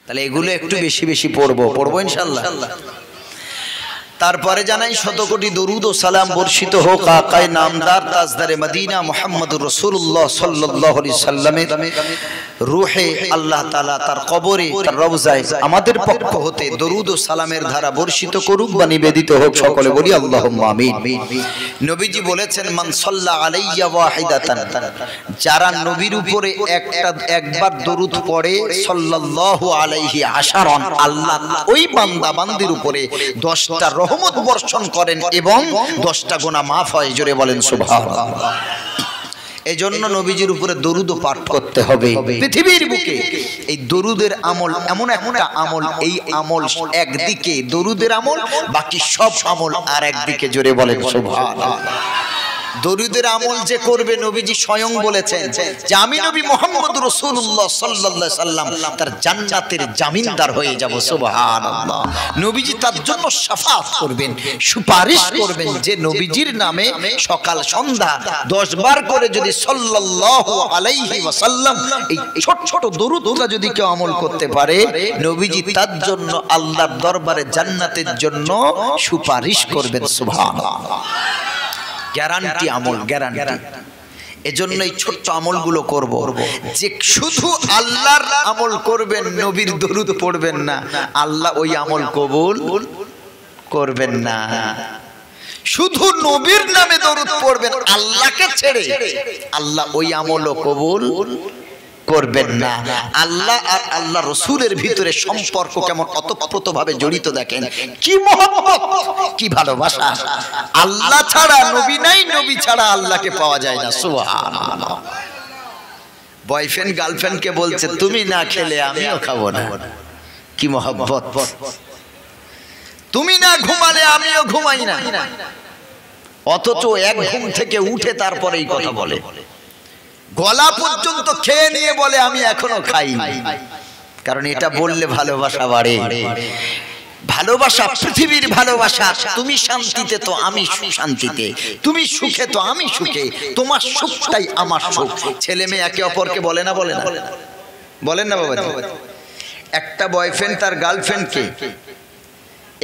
তাহলে এগুলো একটু বেশি বেশি পড়বো ইনশাআল্লাহ। তারপরে জানাই শত কোটি দরুদ ও সালাম বর্ষিত হোক আকায়ে নামদার তাজদারে মদিনা মুহাম্মদুর রাসূলুল্লাহ সাল্লাল্লাহু আলাইহি সাল্লামের রূহে আল্লাহ তাআলা তার কবরে তার রওজায় আমাদের পক্ষ হতে দরুদ ও সালামের ধারা বর্ষিত করুক বা নিবেদিত হোক, সকলে বলি আল্লাহুম্মা আমিন। নবীজি বলেছেন মান সাল্লা আলাইয়া ওয়াহিদাতান, যারা নবীর উপরে একবার দরুদ পড়ে সাল্লাল্লাহু আলাইহি আশারান, আল্লাহ ওই বান্দা বান্দির উপরে 10টা রহমত বর্ষণ করেন এবং 10টা গুনাহ মাফ হয়। জোরে বলেন সুবহানাল্লাহ। এজন্য নবীজির উপরে দরুদ পাঠ করতে হবে। পৃথিবীর বুকে এই দরুদের আমল এমন একটা আমল, এই আমল একদিকে দরুদের আমল, বাকি সব আমল আর একদিকে। জোরে বলেন সুবহানাল্লাহ। দরুদের আমল যে করবে নবীজি স্বয়ং বলেছেন যে আমি নবী মুহাম্মদ রাসূলুল্লাহ সাল্লাল্লাহু আলাইহি সাল্লাম তার জান্নাতের জামিনদার হয়ে যাব। সুবহানাল্লাহ। নবীজি তার জন্য শাফাআত করবেন, সুপারিশ করবেন, যে নবীজির নামে সকাল সন্ধ্যা 10 বার করে যদি সাল্লাল্লাহু আলাইহি ওয়াসাল্লাম এই ছোট ছোট দরুদটা যদি কেউ আমল করতে পারে, নবীজি তার জন্য আল্লাহর দরবারে জান্নাতের জন্য সুপারিশ করবেন। সুবহানাল্লাহ। গ্যারান্টি আমল, গ্যারান্টি। এজন্য এই ছোট্ট আমলগুলো করব, যে শুধু আল্লাহর আমল করবেন, নবীর দরুদ পড়বেন না, আল্লাহ ওই আমল কবুল করবেন না। শুধু নবীর নামে দরুদ পড়বেন আল্লাহকে ছেড়ে, আল্লাহ ওই আমলও কবুল করবেন না। আল্লাহ আর আল্লাহ রসুলের ভিতরে সম্পর্ক কেমন ওতপ্রোতভাবে জড়িত, দেখেন কি মহব্বত, কি ভালোবাসা। আল্লাহ ছাড়া নবী নাই, নবী ছাড়া আল্লাহকে পাওয়া যায় না। সুবহানাল্লাহ। বয়ফ্রেন্ড গার্লফ্রেন্ডকে বলছে তুমি না খেলে আমিও খাবো না, কি মহব্বত। তুমি না ঘুমালে আমিও ঘুমাই না, অথচ এক ঘুম থেকে উঠে তারপরে এই কথা বলে, গলা পর্যন্ত খেয়ে নিয়ে বলে আমি এখনো খাই। কারণ এটা বললে ভালোবাসা বাড়ে। ভালোবাসা পৃথিবীর ভালোবাসা, তুমি শান্তিতে তো আমি শান্তিতে, তুমি সুখে তো আমি সুখে, তোমার সুখটাই আমার সুখ। ছেলে মেয়ে একে অপরকে বলে না, বলে না, বলেন না বাবা। একটা বয়ফ্রেন্ড তার গার্লফ্রেন্ডকে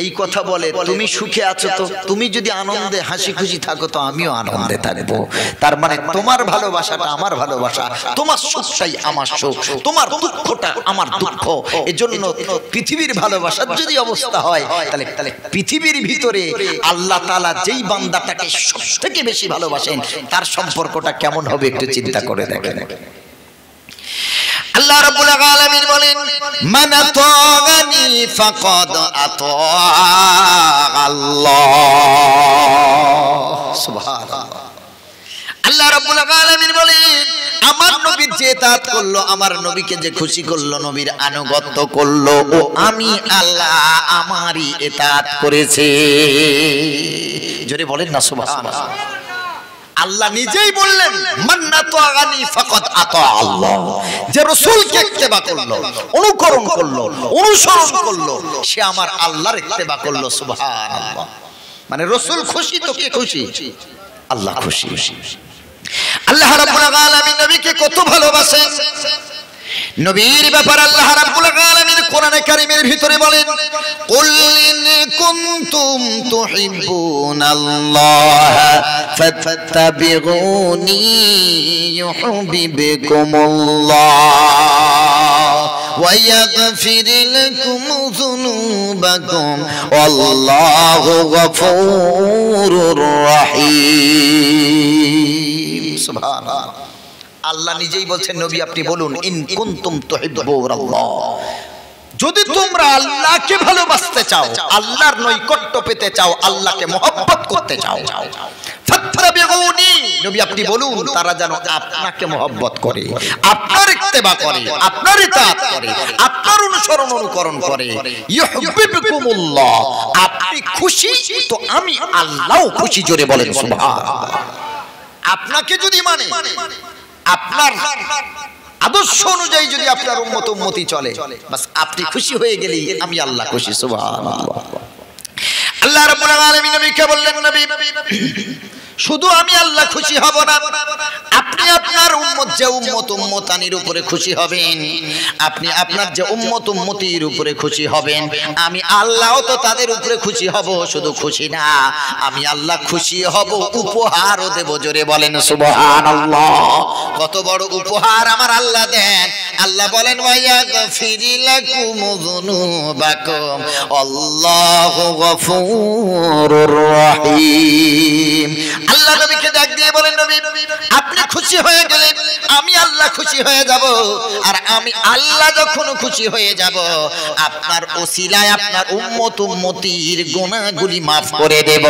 এই কথা বলে, তুমি সুখে আছো তো, তুমি যদি আনন্দে হাসি খুশি থাকো তো আমিও আনন্দে থাকবো। তার মানে তোমার ভালোবাসাটা আমার ভালোবাসা, তোমার সুখটাই আমার সুখ, তোমার দুঃখটা আমার দুঃখ। এজন্য পৃথিবীর ভালোবাসার যদি অবস্থা হয়, তাহলে পৃথিবীর ভিতরে আল্লাহ তাআলা যেই বান্দাটাকে সবথেকে বেশি ভালোবাসেন তার সম্পর্কটা কেমন হবে একটু চিন্তা করে দেখেন। আল্লাহ রাব্বুল আলামিন বলেন মান আতাআনি ফাকাদ আতা আল্লাহ। সুবহানাল্লাহ। আল্লাহ রাব্বুল আলামিন বলেন আমার নবীর যে ইতাআত করলো, আমার নবীকে যে খুশি করলো, নবীর আনুগত্য করলো, ও আমি আল্লাহ আমারই ইতাআত করেছে। জোরে বলেন না সুবহানাল্লাহ। আল্লাহ নিজেই বললেন মান্নাতাগানি ফাকাদ আতা আল্লাহ। যে রাসূলকে ইত্তেবা করলো, অনুকরণ করলো, অনুসরণ করলো, সে আমার আল্লাহর ইত্তেবা করলো। সুবহানাল্লাহ। মানে রাসূল খুশি তো কে খুশি? আল্লাহ খুশি। আল্লাহ রাব্বুল আলামিন নবীকে কত ভালোবাসেন। নবীর ব্যাপারে আল্লাহ রাব্বুল আলামিন কোরআনে কারীমের ভিতরে বলেন কুল ইন কুনতুম তুহিব্বুনাল্লাহ ফাত্তাবিউনি ইউহিব্বুকুমুল্লাহ ওয়া ইয়াগফির লাকুম যুনুবাকুম ওয়াল্লাহু গফুরুর রহিম। সুবহানাল্লাহ। আল্লাহ নিজেই বলছেন নবী আপনি বলুন ইন কুনতুম তুহিব্বুনাল্লাহ, যদি তোমরা আল্লাহকে ভালোবাসতে চাও, আল্লাহর নৈকট্য পেতে চাও, আল্লাহকে মহব্বত করতে চাও, ফাত্তাবিউনি, নবী আপনি বলুন তারা যেন আপনাকে মহব্বত করে, আপনার ইত্তেবা করে, আপনার ইতাআত করে, আপনার অনুসরণ অনুকরণ করে। ইউহিব্বুকুমুল্লাহ, আপনি খুশি তো আমি আল্লাহও খুশি। জোরে বলেন সুবহানাল্লাহ। আপনাকে যদি মানে, আপনার আদর্শ অনুযায়ী যদি আপনার উম্মত উম্মতি চলে, বাস আপনি খুশি হয়ে গেলেই আমি আল্লাহ খুশি। সুবহানাল্লাহ। আল্লাহ রাব্বুল আলামিন নবীকে বললেন নবী শুধু আমি আল্লাহ খুশি হব না, আপনি আপনার উম্মত যে উম্মত উম্মতানির উপরে খুশি হবেন, আপনি আপনার যে উম্মত উম্মতির উপরে খুশি হবেন, আমি আল্লাহও তো তাদের উপরে খুশি হব। শুধু খুশি না, আমি আল্লাহ খুশি হব, উপহারও দেব। জোরে বলেন সুবহানাল্লাহ। কত বড় উপহার আমার আল্লাহ দেন। আল্লাহ বলেন ওয়ায়াগফিরি লাকুম যুনুবাকুম আল্লাহু গফুরুর রহিম। আল্লাহ নবীকে ডাক দিয়ে বলেন, নবী আপনি খুশি হয়ে গেলেন, আমি আল্লাহ খুশি হয়ে যাব। আর আমি আল্লাহ যখন খুশি হয়ে যাব, আপনার ওসিলায় আপনার উম্মত উম্মতির গুনাহগুলি maaf করে দেব।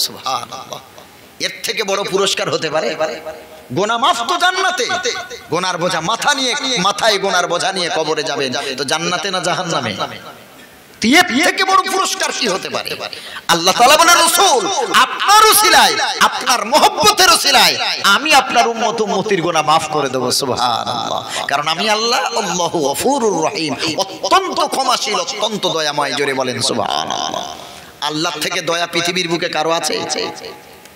সুবহানাল্লাহ। এর থেকে বড় পুরস্কার হতে পারে? গোনা মাফ তো জান্নাতে। গোনার বোঝা মাথায় গোনার বোঝা নিয়ে কবরে যাবেন, তো জান্নাতে না জাহান্নামে? এর থেকে বড় পুরস্কার কি হতে পারে? আল্লাহ তাআলা বলেন, রাসূল আপনার ওসিলায়, আপনার মহব্বতের ওসিলায় আমি আপনার উম্মত উম্মতির গুনাহ maaf করে দেব। সুবহানাল্লাহ। কারণ আমি আল্লাহ আল্লাহু গফুরুর রহিম, অত্যন্ত ক্ষমাশীল, অত্যন্ত দয়াময়। জোরে বলেন সুবহানাল্লাহ। আল্লাহ থেকে দয়া পৃথিবীর বুকে কারো আছে?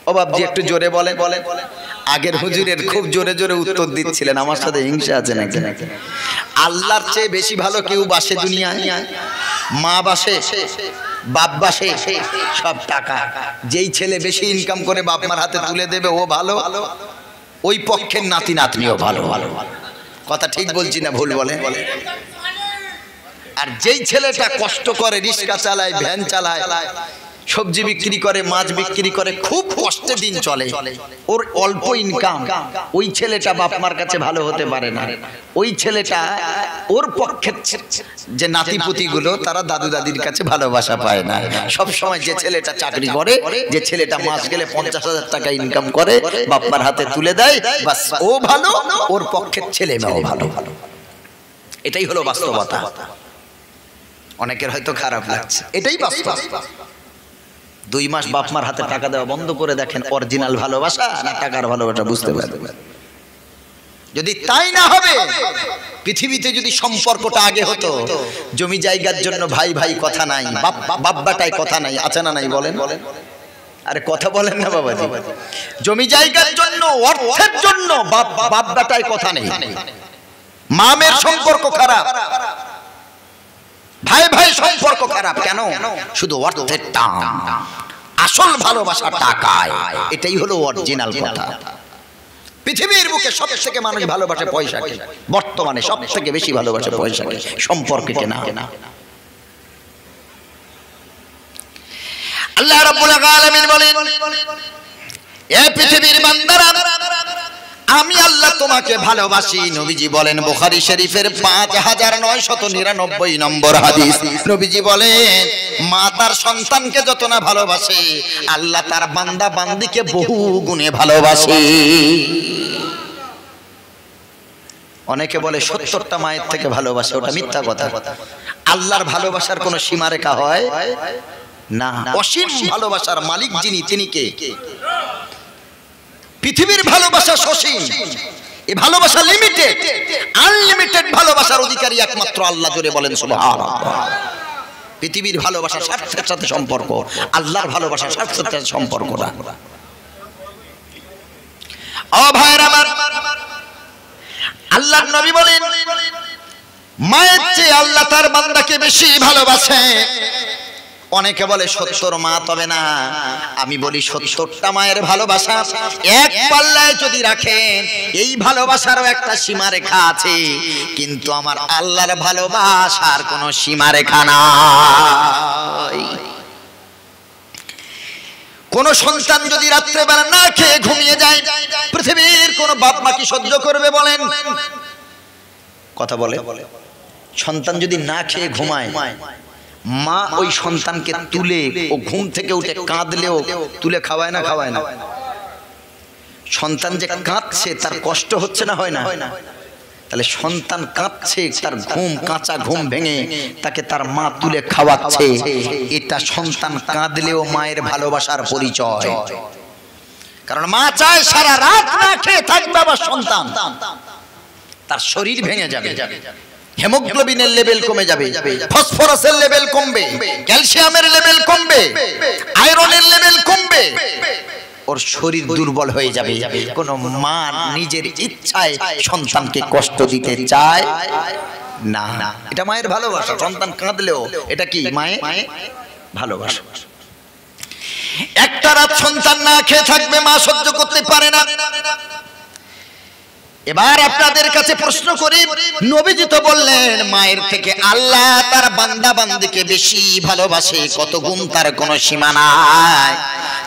ও বাবজি একটু জোরে বলেন। আগের হুজুরের খুব জোরে জোরে উত্তর দিচ্ছিলেন, আমার সাথে হিংসা আছে নাকি? আল্লাহর চেয়ে বেশি ভালো কেউ বাসে দুনিয়ায়? মা বাসে, বাপ বাসে, সব টাকা। যেই ছেলে বেশি ইনকাম করে বাপ মার হাতে তুলে দেবে ও ভালো, ওই পক্ষের নাতি নাতনিও ভালো। কথা ঠিক বলছি না ভুল বলেন? আর যেই ছেলেটা কষ্ট করে, রিক্সা চালায়, ভ্যান চালায়, সবজি বিক্রি করে, মাছ বিক্রি করে, খুব কষ্টে দিন চলে, ওর অল্প ইনকাম, ওই ছেলেটা বাপ মার কাছে ভালো হতে পারে না। ওই ছেলেটা, ওর পক্ষের যে নাতিপুতিগুলো, তারা দাদু দাদির কাছে ভালোবাসা পায় না। সব সময় যে ছেলেটা চাকরি করে, যে ছেলেটা মাস গেলে 50,000 টাকা ইনকাম করে, বাপ মার হাতে তুলে দেয়, বাস ও ভালো, ওর পক্ষের ছেলে মেয়েও ভালো। এটাই হলো বাস্তবতা। অনেকের হয়তো খারাপ লাগছে, এটাই বাস্তব। 2 মাস বাপ মার হাতে টাকা দেওয়া বন্ধ করে দেখেন, অরিজিনাল ভালোবাসা না টাকার ভালোবাসা বুঝতে পারবেন। যদি তাই না হবে, পৃথিবীতে যদি সম্পর্কটা আগে হতো, জমি জায়গার জন্য ভাই ভাই কথা নাই, বাপ্পাটাই কথা নাই, আছে না নাই বলেন? আরে কথা বলেন না বাবাজি। জমি জায়গার জন্য, অর্থের জন্য বাপ্পাটাই কথা নেই। মামের সম্পর্ক খারাপ, ভাই ভাই সম্পর্ক খারাপ। কেন? শুধু অর্থের টান। আসল ভালোবাসা টাকায়। এটাই হলো অরিজিনাল কথা। পৃথিবীর বুকে সব থেকে মানুষ ভালোবাসে পয়সাকে, বর্তমানে সব থেকে বেশি ভালোবাসে পয়সাকে, সম্পর্ককে না। আল্লাহ রাব্বুল আলামিন বলেন, এ পৃথিবীর বান্দারা, আমি আল্লাহ তোমাকে ভালোবাসি। নবীজি বলেন, বুখারী শরীফের 5999 নম্বর হাদিস, নবীজি বলেন, মা তার সন্তানকে যত না ভালোবাসে, আল্লাহ তার বান্দা বান্দিকে বহু গুণে ভালোবাসে। অনেকে বলে 70টা মায়ের থেকে ভালোবাসে, ওটা মিথ্যা কথা। আল্লাহর ভালোবাসার কোনো সীমারেখা হয় না। অসীম ভালোবাসার মালিক যিনি, তিনি কে? পৃথিবীর ভালোবাসা সসীম, এই ভালোবাসা লিমিটেড। আনলিমিটেড ভালোবাসার অধিকারী একমাত্র আল্লাহ। জোরে বলেন সুবহানাল্লাহ। পৃথিবীর ভালোবাসা স্বার্থের সাথে সম্পর্ক, আল্লাহর ভালোবাসা স্বার্থের সাথে সম্পর্ক না। ও ভাইরা আমার, আল্লাহর নবী বলেন, মায়ের চেয়ে আল্লাহ তার বান্দাকে বেশি ভালোবাসে। অনেকে বলে 70 মা, তবে না, আমি বলি 70টা মায়ের ভালোবাসা এক পাল্লায় যদি রাখেন, এই ভালোবাসারও একটা সীমারেখা আছে, কিন্তু আমার আল্লাহর ভালোবাসার কোনো সীমারেখা নাই। কোন সন্তান যদি রাত্রেবেলা না খেয়ে ঘুমিয়ে যায়, পৃথিবীর কোন বাপ মা কি সহ্য করবে বলেন? কথা বলে, সন্তান যদি না খেয়ে ঘুমায়, মা ওই সন্তানকে তুলে, ও ঘুম থেকে উঠে কাঁদলেও তুলে খাওয়ায় না? খাওয়ায় না? সন্তান যে কাঁদছে, তার কষ্ট হচ্ছে না? হয় না? তাহলে সন্তান কাঁদছে, তার ঘুম, কাঁচা ঘুম ভেঙে তাকে তার মা তুলে খাওয়াচ্ছে, এটা সন্তান কাঁদলেও মায়ের ভালোবাসার পরিচয়। কারণ মা চায় সারা রাত না খেয়ে থাকবে, আবার সন্তান, তার শরীর ভেঙে যাবে। হেমোগ্লোবিনের লেভেল কমে যাবে, ফসফরাসের লেভেল কমবে, ক্যালসিয়ামের লেভেল কমবে, আয়রনের লেভেল কমবে, ওর শরীর দুর্বল হয়ে যাবে। কোন মা নিজের ইচ্ছায় সন্তানকে কষ্ট দিতে চায় না, এটা মায়ের ভালোবাসা। সন্তান কাঁদলেও এটা কি মায়ের ভালোবাসা। একটা রাত সন্তান না খেয়ে থাকবে, মা সহ্য করতে পারে না। এবার আপনাদের কাছে প্রশ্ন করি, নবীজি তো বললেন মায়ের থেকে আল্লাহ তার বান্দা বান্দিকে বেশি ভালোবাসে, কত গুণ তার কোনো সীমা নাই।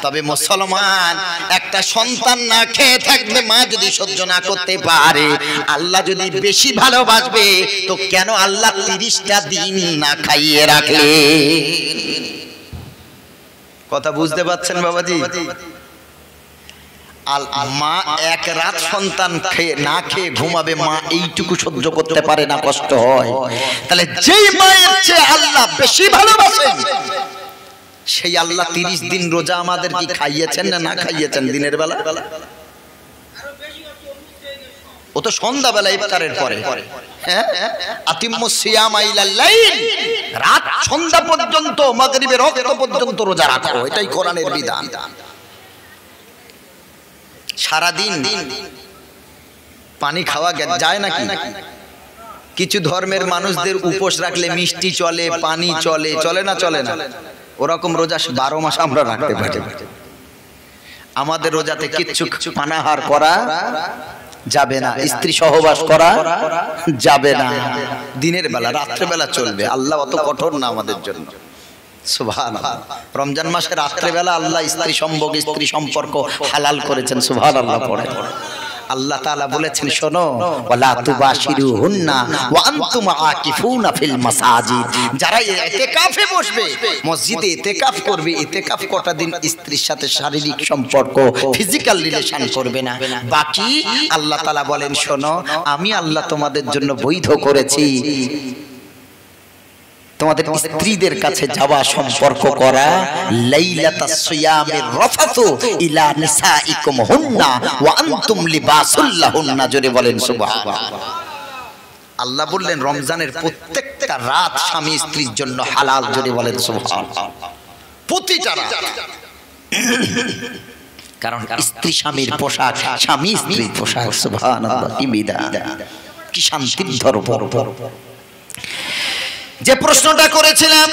তবে মুসলমান একটা সন্তান না খেয়ে থাকবে, মা যদি সহ্য না করতে পারে, আল্লাহ যদি বেশি ভালোবাসবে তো কেন আল্লাহ 30টা দিন না খাইয়ে রাখলে? কথা বুঝতে পারছেন বাবাজি? মা এক রাত সন্তান না খেয়ে ঘুমাবে, মা এইটুকু সহ্য করতে পারে না, কষ্ট হয়। তাহলে যেই মায়ের চেয়ে আল্লাহ বেশি ভালোবাসেন, সেই আল্লাহ 30 দিন রোজা আমাদের কি খাইয়েছেন না না খাইয়েছেন? দিনের বেলা ও তো সন্ধ্যাবেলা ইফতারের পরে, হ্যাঁ, আতিম্মুস সিয়ামা ইলাল লাইল, রাত সন্ধ্যা পর্যন্ত, মাগরিবের ওয়াক্ত পর্যন্ত রোজা রাখো, এটাই কোরআনের বিধান। সারা দিন পানি খাওয়া যায় নাকি? কিছু ধর্মের মানুষদের উপোস রাখলে মিষ্টি চলে, পানি চলে, চলে না? চলে না? ওরকম রোজা 12 মাস আমরা রাখতে পারি। আমাদের রোজাতে কিচ্ছু পানাহার করা যাবে না, স্ত্রী সহবাস করা যাবে না। দিনের বেলা, রাত্রে বেলা চলবে। আল্লাহ অত কঠোর না আমাদের জন্য। সুবহানাল্লাহ। রমজান মাসে রাত্রে বেলা আল্লাহ স্ত্রী সম্ভোগ, স্ত্রী সম্পর্ক হালাল করেছেন। সুবহানাল্লাহ। পড়ে আল্লাহ তাআলা বলেছেন, শোনো, ওয়ালা তুবাশিরুহুন্না ওয়া আনতুম আকিফুনা ফিল মাসাজিদ। যারা ইতিকাফে বসবে, মসজিদে ইতিকাফ করবে, ইতিকাফ কটা দিন স্ত্রীর সাথে শারীরিক সম্পর্ক, ফিজিক্যাল রিলেশন করবে না। বাকি আল্লাহ তাআলা বলেন, শোনো, আমি আল্লাহ তোমাদের জন্য বৈধ করেছি তোমাদের স্ত্রীদের কাছে যাওয়া, সম্পর্ক করা, লাইলাতাস সিয়ামের রাফাতু ইলা নিসাইকুম হুন্না ওয়া আনতুম লিবাসুল লাহুন্না। জোরে বলেন সুবহানাল্লাহ। আল্লাহ বললেন রমজানের প্রত্যেকটা রাত স্বামী স্ত্রীর জন্য হালাল। জোরে বলেন সুবহানাল্লাহ। প্রতিটা রাত, কারণ স্ত্রী স্বামীর পোশাক, স্বামী স্ত্রীর পোশাক। সুবহানাল্লাহ। কি বিধান, কি শান্তির ধর্ম। যে প্রশ্নটা করেছিলাম,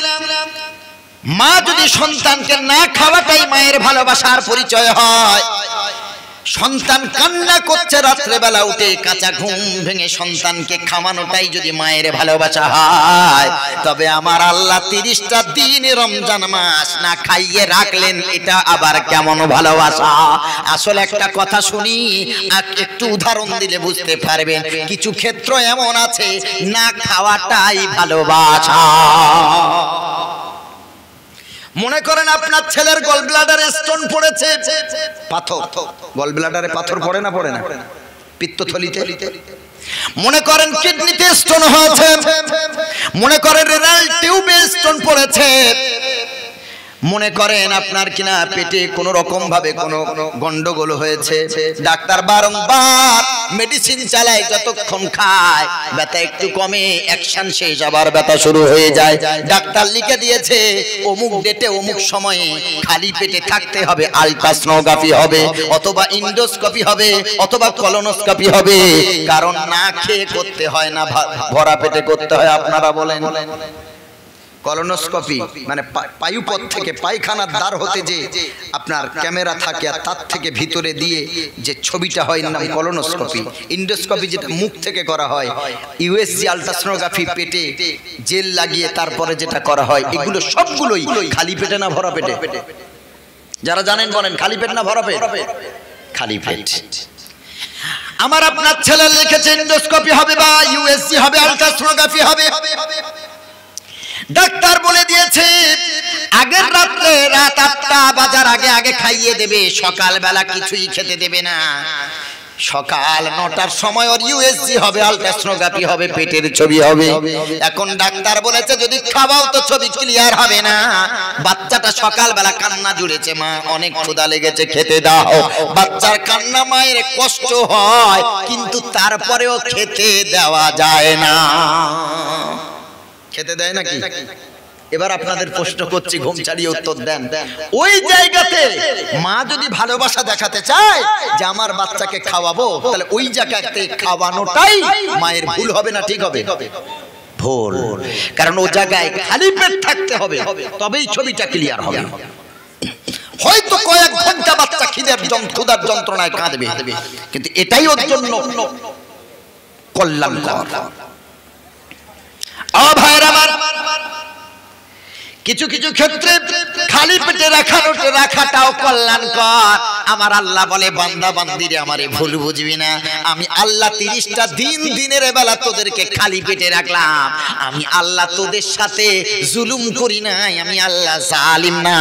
মা যদি সন্তানকে না খাওয়াটাই মায়ের ভালোবাসার পরিচয় হয়, সন্তান কান্না করছে রাত্রে বেলা উঠে, কাঁচা ঘুম ভেঙে সন্তানকে খাওয়ানোটাই যদি মায়ের ভালোবাসা হয়, তবে আমার আল্লাহ 30টা দিন রমজান মাস না খাইয়ে রাখলেন, এটা আবার কেমন ভালোবাসা? আসলে একটা কথা শুনি, একটু উদাহরণ দিলে বুঝতে পারবেন। কিছু ক্ষেত্র এমন আছে না খাওয়াটাই ভালোবাসা। মনে করেন আপনার ছেলের গল ব্লাডারে স্টোন পড়েছে, পাথর, গল ব্লাডারে পাথর পড়ে না? পড়ে না? পিত্তথলিতে। মনে করেন কিডনিতে স্টোন হয়েছে, মনে করেন রেনাল টিউবে স্টোন পড়েছে, মনে করেন আপনার কিনা পেটে কোনো রকম ভাবে কোনো গন্ডগোল হয়েছে, ডাক্তার বারংবার মেডিসিন চালায়, যতক্ষণ খায় ব্যথা একটু কমে, অ্যাকশন শেষ, আবার ব্যথা শুরু হয়ে যায়। ডাক্তার লিখে দিয়েছে অমুক ডেটে অমুক সময়ে খালি পেটে থাকতে হবে, আলট্রাসোনোগ্রাফি হবে, অথবা ইন্ডোস্কোপি হবে, অথবা কলোনোস্কোপি হবে। কারণ না খেয়ে করতে হয় না, ভরা পেটে করতে হয়। আপনারা বলেন, কলোনোস্কোপি মানে পায়ুপথ থেকে পায়খানার দ্বার হতে যে আপনার ক্যামেরা থাকে, আর তার থেকে ভিতরে দিয়ে যে ছবিটা হয় নাম কলোনোস্কোপি। ইন্ডোস্কোপি যেটা মুখ থেকে করা হয়, ইউএসজি আলট্রাসোনোগ্রাফি পেটে জেল লাগিয়ে তারপরে যেটা করা হয়, এগুলো সবগুলোই খালি পেটে না ভরা পেটে? যারা জানেন বলেন, খালি পেট না ভরা পেট? খালি পেট। আমার আপনার ছেলে লিখেছে ইন্ডোস্কোপি হবে বা ইউএসজি হবে, আলট্রাসোনোগ্রাফি হবে। ডাক্তার বলে দিয়েছে আগের রাত্রে, রাত 8টা বাজার আগে আগে খাইয়ে দেবে, সকালবেলা কিছুই খেতে দেবে না। সকাল 9টার সময় ওর ইউএসজি হবে, আলট্রাসোনোগ্রাফি হবে, পেটের ছবি হবে। এখন ডাক্তার বলেছে যদি খাওয়াও তো ছবি ক্লিয়ার হবে না। বাচ্চাটা সকালবেলা কান্না জুড়েছে, মা অনেক ক্ষুধা লেগেছে খেতে দাও। বাচ্চার কান্না মায়ের কষ্ট হয়, কিন্তু তারপরেও খেতে দেওয়া যায় না। খেতে দেয় নাকি? এবার আপনাদের প্রশ্ন করছি, ঘুম ছাড়িয়ে উত্তর দেন। ওই জায়গাতে মা যদি ভালোবাসা দেখাতে চায় যে আমার বাচ্চাকে খাওয়াবো, তাহলে ওই জায়গাতে খাওয়ানোটাই মায়ের ভুল হবে না ঠিক হবে? ভুল। কারণ ও জায়গায় খালি পেট থাকতে হবে, তবেই ছবিটা ক্লিয়ার হবে। হয়তো কয়েক ঘন্টা বাচ্চা ক্ষুধার যন্ত্রণায় কাঁদবে, কিন্তু এটাই ওর জন্য কল্যাণকর। ও ভাইরা আমার, কিছু কিছু ক্ষেত্রে খালি পেটে রাখাটাও কল্যাণকর। আমার আল্লাহ বলে, বান্দা বান্দিরে আমারে ভুল বুঝবি না, আমি আল্লাহ 30টা দিন দিনের বেলা তোদেরকে খালি পেটে রাখলাম। আমি আল্লাহ তোদের সাথে জুলুম করি নাই, আমি আল্লাহ জালিম না।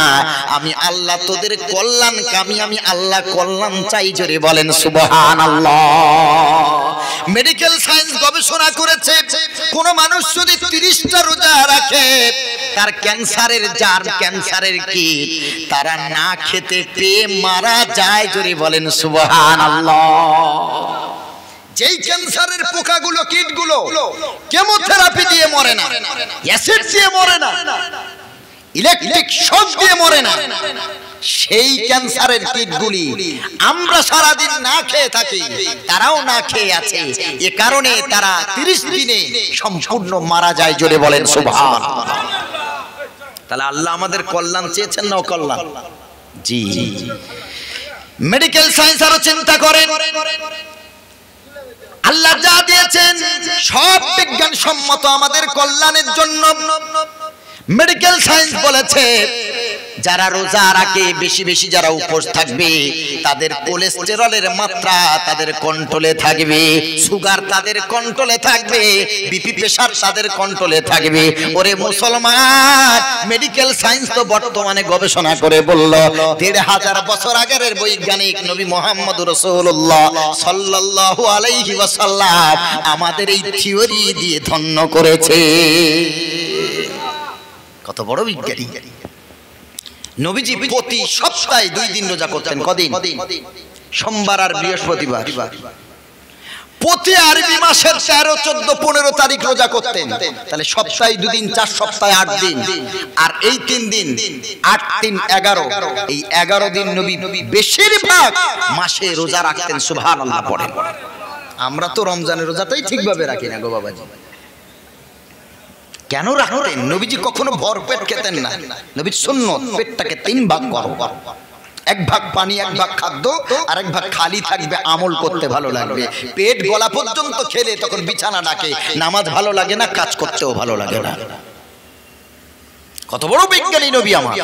আমি আল্লাহ তোদের কল্যাণকামী, আমি আল্লাহ কল্যাণ চাই। জোরে বলেন সুবহানাল্লাহ। মেডিকেল সায়েন্স গবেষণা করেছে, কোন মানুষ যদি 30টা রোজা রাখে, তার ক্যান্সারের কি তারা না খেতে পেয়ে মারা যায়। জোরে বলেন সুবহানাল্লাহ। যেই ক্যান্সারের পোকাগুলো, কীটগুলো কেমোথেরাপি দিয়ে মরে না, অ্যাসিড দিয়ে মরে না, ইলেকট্রিক শক দিয়ে মরে না, সেই ক্যান্সারের কীটগুলি আমরা সারাদিন না খেয়ে থাকি, তারাও না খেয়ে আছে। এ কারণে তারা 30 দিনে সম্পূর্ণ মারা যায়। জোরে বলেন সুবহানাল্লাহ। তাহলে আল্লাহ আমাদের কল্যাণ চেয়েছেন না অকল্যাণ? জি। মেডিকেল সায়েন্স আরো চিন্তা করেন, আল্লাহ যা দিয়েছেন সব বিজ্ঞান সম্মত আমাদের কল্যাণের জন্য। মেডিকেল সায়েন্স বলেছে যারা রোজা রাখে, বেশি বেশি যারা উপোস থাকবে, তাদের কোলেস্টেরলের মাত্রা তাদের কন্ট্রোলে থাকবে, সুগার তাদের কন্ট্রোলে থাকবে, বিপি প্রেসার তাদের কন্ট্রোলে থাকবে। ওরে মুসলমান, মেডিকেল সায়েন্স তো বর্তমানে গবেষণা করে বলল 1500 বছর আগের বৈজ্ঞানিক নবী মুহাম্মদ রাসূলুল্লাহ সাল্লাল্লাহু আলাইহি ওয়াসাল্লাম আমাদের এই থিওরি দিয়ে ধন্য করেছে। কত বড় বিজ্ঞানী! নবীজি প্রতি সপ্তাহে 2 দিন রোজা করতেন। কদিন? সোমবার আর বৃহস্পতিবার। প্রতি আরবি মাসের 13, 14, 15 তারিখ রোজা করতেন। তাহলে সপ্তাহে 2 দিন, 4 সপ্তাহে 8 দিন। আর এই 3 দিন 8, 3, 11, এই 11 দিন নবী বেশিরভাগ মাসে রোজা রাখতেন। সুবহানাল্লাহ পড়েন। আমরা তো রমজানের রোজাটাই ঠিকভাবে রাখি না গো বাবাজি। কেন রাখতেন? নবীজি কখনো ভরপেট খেতেন না। নবীর সুন্নত পেটটাকে 3 ভাগ করো, 1 ভাগ পানি, 1 ভাগ খাদ্য, আর 1 ভাগ খালি থাকবে, আমল করতে ভালো লাগবে। পেট গলা পর্যন্ত খেলে তখন বিছানা ডাকে, নামাজ ভালো লাগে না, কাজ করতেও ভালো লাগে না। কত বড় বিজ্ঞানী নবী আমার!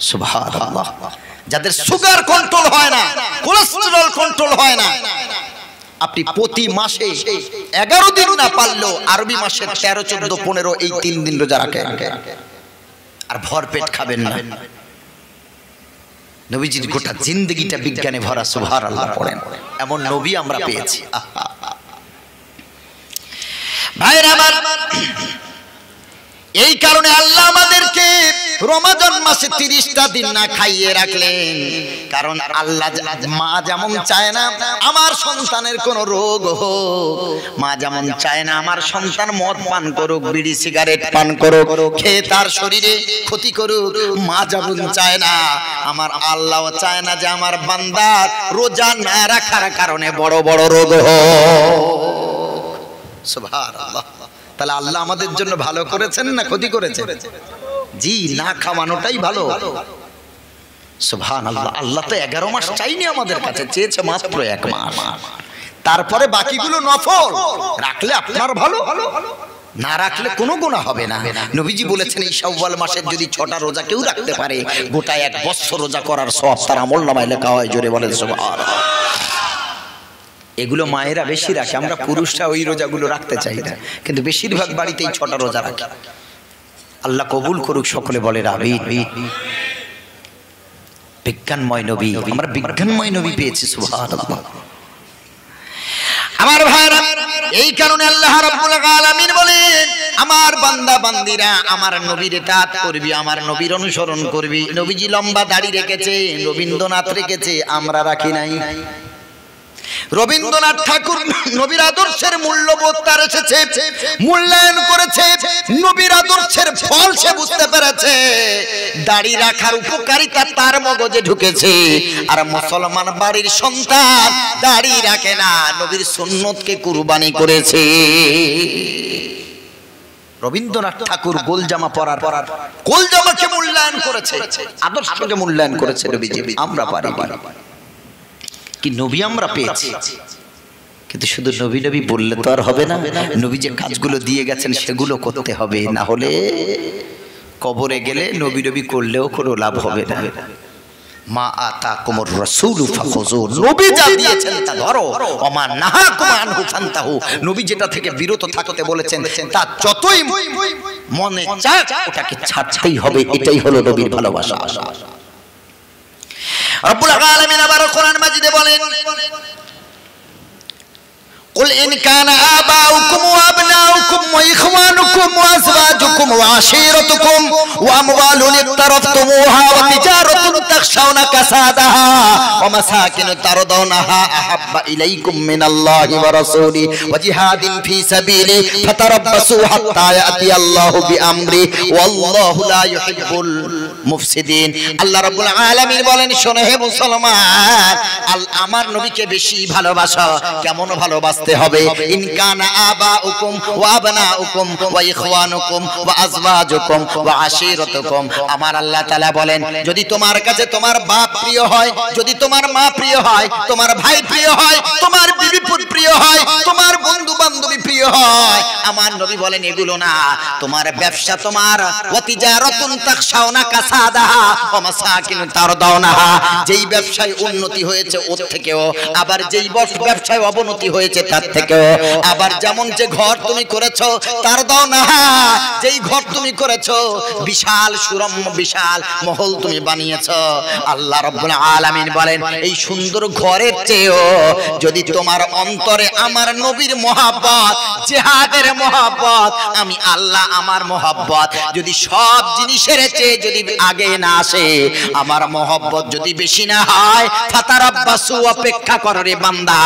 সুবহানাল্লাহ। যাদের সুগার কন্ট্রোল হয় না, কোলেস্টেরল কন্ট্রোল হয় না, আপনি প্রতি মাসে 11 দিন না পারলেও আরবি মাসে 13, 14, 15 এই 3 দিন রোজা রাখেন, আর ভরপেট খাবেন না। নবীজির গোটা জিন্দেগিটা বিজ্ঞানে ভরা। সুবহানাল্লাহ পড়েন। এমন নবী আমরা পেয়েছি। ভাইরা আমার, এই কারণে আল্লাহ আমাদেরকে রমজান মাসে 30টা দিন না খাইয়ে রাখলেন। কারণ আল্লাহ, মা যেমন চায় না আমার সন্তানের কোনো রোগ হোক, মা যেমন চায় না আমার সন্তান মদ পান করুক, বিড়ি সিগারেট পান করুক, খেয়ে তার শরীরে ক্ষতি করুক, মা যেমন চায় না, আমার আল্লাহ চায় না যে আমার বান্দা রোজা না রাখার কারণে বড় বড় রোগ হোক। সুবহানাল্লাহ। তাহলে আল্লাহ আমাদের জন্য ভালো করেছেন না ক্ষতি করেছেন? জি, না খাওয়ানোটাই ভালো। সুবহানাল্লাহ। আল্লাহ তো 11 মাস চাইনি আমাদের কাছে, চেয়েছে মাত্র 1 মাস। তারপরে বাকিগুলো নফল, রাখলে আপনার ভালো, না রাখলে কোনো গুনাহ হবে না। নবীজি বলেছেন এই শাওয়াল মাসের যদি 6টা রোজা কেউ রাখতে পারে, গোটা 1 বছর রোজা করার সওয়াব তার আমলনামায় লেখা হয়। জোরে বলেন সুবহানাল্লাহ। এগুলো মায়েরা বেশি রাখে, আমরা পুরুষরা ওই রোজাগুলো রাখতে চাই না, কিন্তু বেশিরভাগ বাড়িতেই 6টা রোজা রাখে। আল্লাহ কবুল করুক, সকলে বলে আমিন। বিজ্ঞানময় নবী, আমরা বিজ্ঞানময় নবী পেয়েছি। সুবহানাল্লাহ। আমার ভাইরা, এই কারণে আল্লাহ রাব্বুল আলামিন বলেন, আমার বান্দা বান্দিরা আমার নবীর ইতাআত করবি, আমার নবীর অনুসরণ করবি। নবীজি লম্বা দাড়ি রেখেছে, রবীন্দ্রনাথ রেখেছে, আমরা রাখি নাই। রবীন্দ্রনাথ ঠাকুর নবীর আদর্শের মূল্যবোধ তার এসেছে, মূল্যায়ন করেছে, নবীর আদর্শের ফল সে বুঝতে পেরেছে, দাড়ি রাখার উপকারিতা তার মগজে ঢুকেছে। আর মুসলমান বাড়ির সন্তান দাড়ি রাখে না, নবীর সুন্নতকে কুরবানি করেছে। রবীন্দ্রনাথ ঠাকুর গোলজামা পরার গোলজামাকে মূল্যায়ন করেছে, আদর্শকে মূল্যায়ন করেছে নবীজি। আমরা পারি কি? নবী আমরা পেয়েছি, কিন্তু শুধু নবী নবী বললে তো আর হবে না। নবী যে কাজগুলো দিয়ে গেছেন সেগুলো করতে হবে, না হলে কবরে গেলে নবী নবী করলেও কোনো লাভ হবে না। মা আতাকুমুর রাসূলু ফাখুযু, নবী যা দিয়েছেন তা ধরো, ওমা নাহাকুম আনহু ফান্তাহু, নবী যেটা থেকে বিরত থাকতে বলেছেন তা যতই মনে চায় ওটাকে ছাড়তেই হবে। এটাই হলো নবীর ভালোবাসা। রব্বুল আলামিন আবার কোরআন মাজিদে বলেন, قل إن كان آباؤكم وأبناؤكم وإخوانكم وأزواجكم وعشيرتكم وأموال اقترفتموها وتجارة تخشون كسادها ومساكن ترضونها أحب إليكم من الله ورسوله وجهاد في سبيله فتربصوا حتى يأتي الله بأمره والله لا يحب المفسدين। আল্লাহ রাব্বুল আলামিন বলেন, শোনো হে মুসলমান, আমার নবীকে বেশি ভালোবাসো। কেমন ভালোবাসতে হবে? ইন কানা আবাউকুম ওয়া আবনাউকুম ওয়া ইখওয়ানুকুম ওয়া আজওয়াজুকুম ওয়া আশিরাতুকুম। আমার আল্লাহ তাআলা বলেন, যদি তোমার কাছে তোমার বাপ প্রিয় হয়, যদি তোমার মা প্রিয় হয়, তোমার ভাই প্রিয় হয়, তোমার বিবি প্রিয় হয়, তোমার বন্ধু বান্ধবী প্রিয় হয়, আমার নবী বলেন এগুলো না, তোমার ব্যবসা, তোমার ওয়া তিজারাতুন তাখশাউনা কাসাদাহা ওয়া মাসাকিনু তারদাউনাহা, যেই ব্যবসায় উন্নতি হয়েছে ওর থেকেও, আবার যেই ব্যবসায় অবনতি হয়েছে তার থেকেও, আবার যেমন যে ঘর তুমি করেছো তার দাও না, যেই ঘর তুমি করেছো বিশাল সুরম্য বিশাল মহল তুমি বানিয়েছো। আল্লাহ রাব্বুল আলামিন বলেন, এই সুন্দর ঘরের চেয়েও যদি তোমার অন্তরে আমার নবীর মহব্বত, জিহাদের মহব্বত, আমি আল্লাহ আমার মহব্বত যদি সব জিনিসের চেয়ে যদি আগে না আসে, আমার মহব্বত যদি বেশি না হয়, ফাতারাব্বাসু, অপেক্ষা করো রে বান্দা,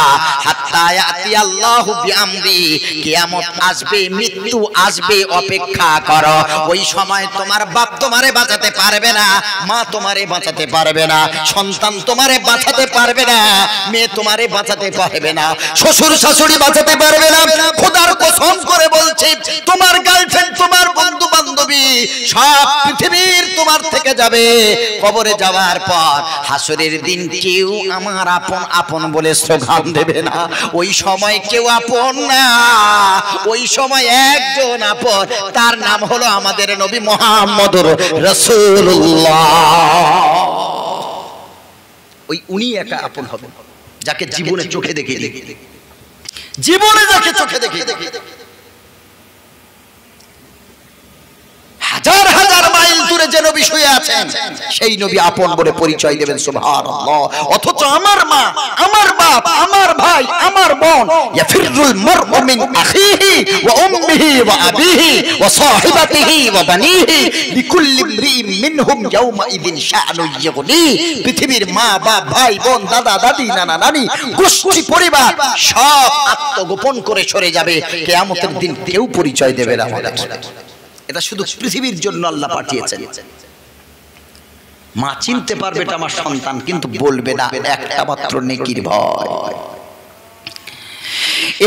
হাত্তা ইয়াতি আল্লাহু বিআমরি, কিয়ামত আসবে, মৃত্যু আসবে, অপেক্ষা করো। ওই সময় তোমার বাপ তোমারে বাঁচাতে পারবে না, মা তোমারে বাঁচাতে পারবে না, সন্তান তোমারে বাঁচাতে পারবে না, মেয়ে তোমারে বাঁচাতে পারবে না, শ্বশুর শাশুড়ি বাঁচাতে পারবে না। খোদার কসম করে বলছি, তোমার গার্লফ্রেন্ড, তোমার বন্ধু বান্ধবী সব পৃথিবীর তোমার থেকে যাবে। কবরে যাওয়ার পর হাসরের দিন কেউ আমার আপন আপন বলে স্লোগান দেবে না। ওই সময় কেউ আপন না, ওই সময় একজন আপন, তার নাম হলো আমাদের নবী মুহাম্মদুর রাসূলুল্লাহ। ওই উনি একা আপন হবেন, যাকে জীবনে চোখে দেখে, জীবনে যাকে চোখে দেখে, হাজার হাজার মাইল দূরে যে নবী শুয়ে আছেন সেই নবী আপন বলে পরিচয় দেবেন। সুবহানাল্লাহ। অথচ আমার মা, আমার বাপ, আমার ভাই, আমার বোন, ইয়াফিরুল মারউ মিন আখিহি ওয়া উম্মিহি ওয়া আবিহি ওয়া সাহিবাতিহি ওয়া বানিহি লিকুল্লি ইমরিইন মিনহুম ইয়াওমা ইদিন শাআনু ইগনি। পৃথিবীর মা বাপ, ভাই বোন, দাদা দাদি, নানা নানি, গোষ্ঠী পরিবার সব আত্মগোপন করে সরে যাবে। কিয়ামতের দিন কেউ পরিচয় দেবে না আমাদের। এটা শুধু পৃথিবীর জন্য আল্লাহ পাঠিয়েছেন। মা চিনতে পারবে এটা আমার সন্তান, কিন্তু বলবে না, একটা মাত্র নেকির ভয়।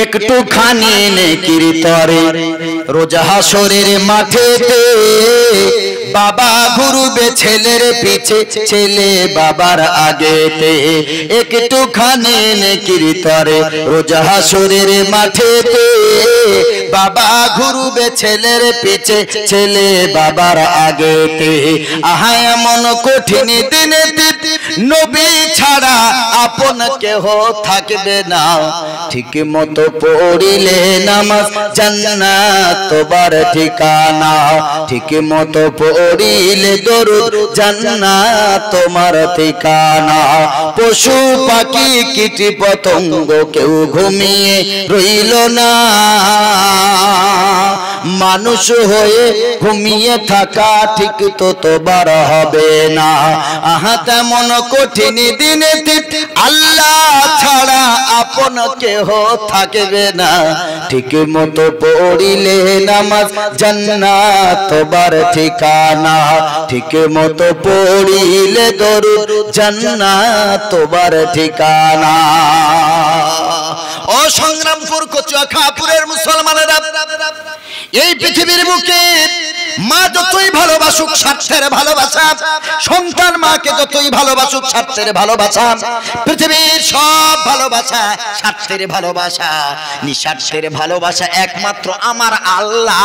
একটুখানি নেকির তরে রোজা হাসরের মাঠেতে বাবা ঘুরবে ছেলের পিছে, ছেলে বাবার আগেতে। একটুখানি নেকির তরে রোজা হাসরের মাঠেতে বাবা ঘুরবে ছেলের পিছে, ছেলে বাবার আগেতে। আহা এমন কঠিন দিনে নবী ছাড়া আপন কেহ থাকবে না। ঠিক মতো পড়িলে নামাজ জান্নাত তোমার ঠিকানা। ঠিক মতো পড়িলে দরুদ জান্নাত তোমার ঠিকানা। পশু পাখি কীট পতঙ্গ কেউ ঘুমিয়ে রইল না। মানুষ হয়ে ঘুমিয়ে থাকা ঠিক তো তোমার হবে না। আহা তেমন কঠিন দিনে আল্লাহ ছাড়া আপন কেহ থাকবে না। ঠিক মতো পড়িলে নামাজ জান্নাত তোমার ঠিকানা। ঠিক মতো পড়িলে দরুদ জান্নাত তোমার ঠিকানা। ও সংগ্রামপুর কচুয়াখাপুরের মুসলমানেরা, এই পৃথিবীর বুকে মা যতই ভালোবাসুক স্বার্থের ভালোবাসা, সন্তান মাকে যতই ভালোবাসুক স্বার্থের ভালোবাসা, পৃথিবীর সব ভালোবাসা স্বার্থের ভালোবাসা। নিঃস্বার্থের ভালোবাসা একমাত্র আমার আল্লাহ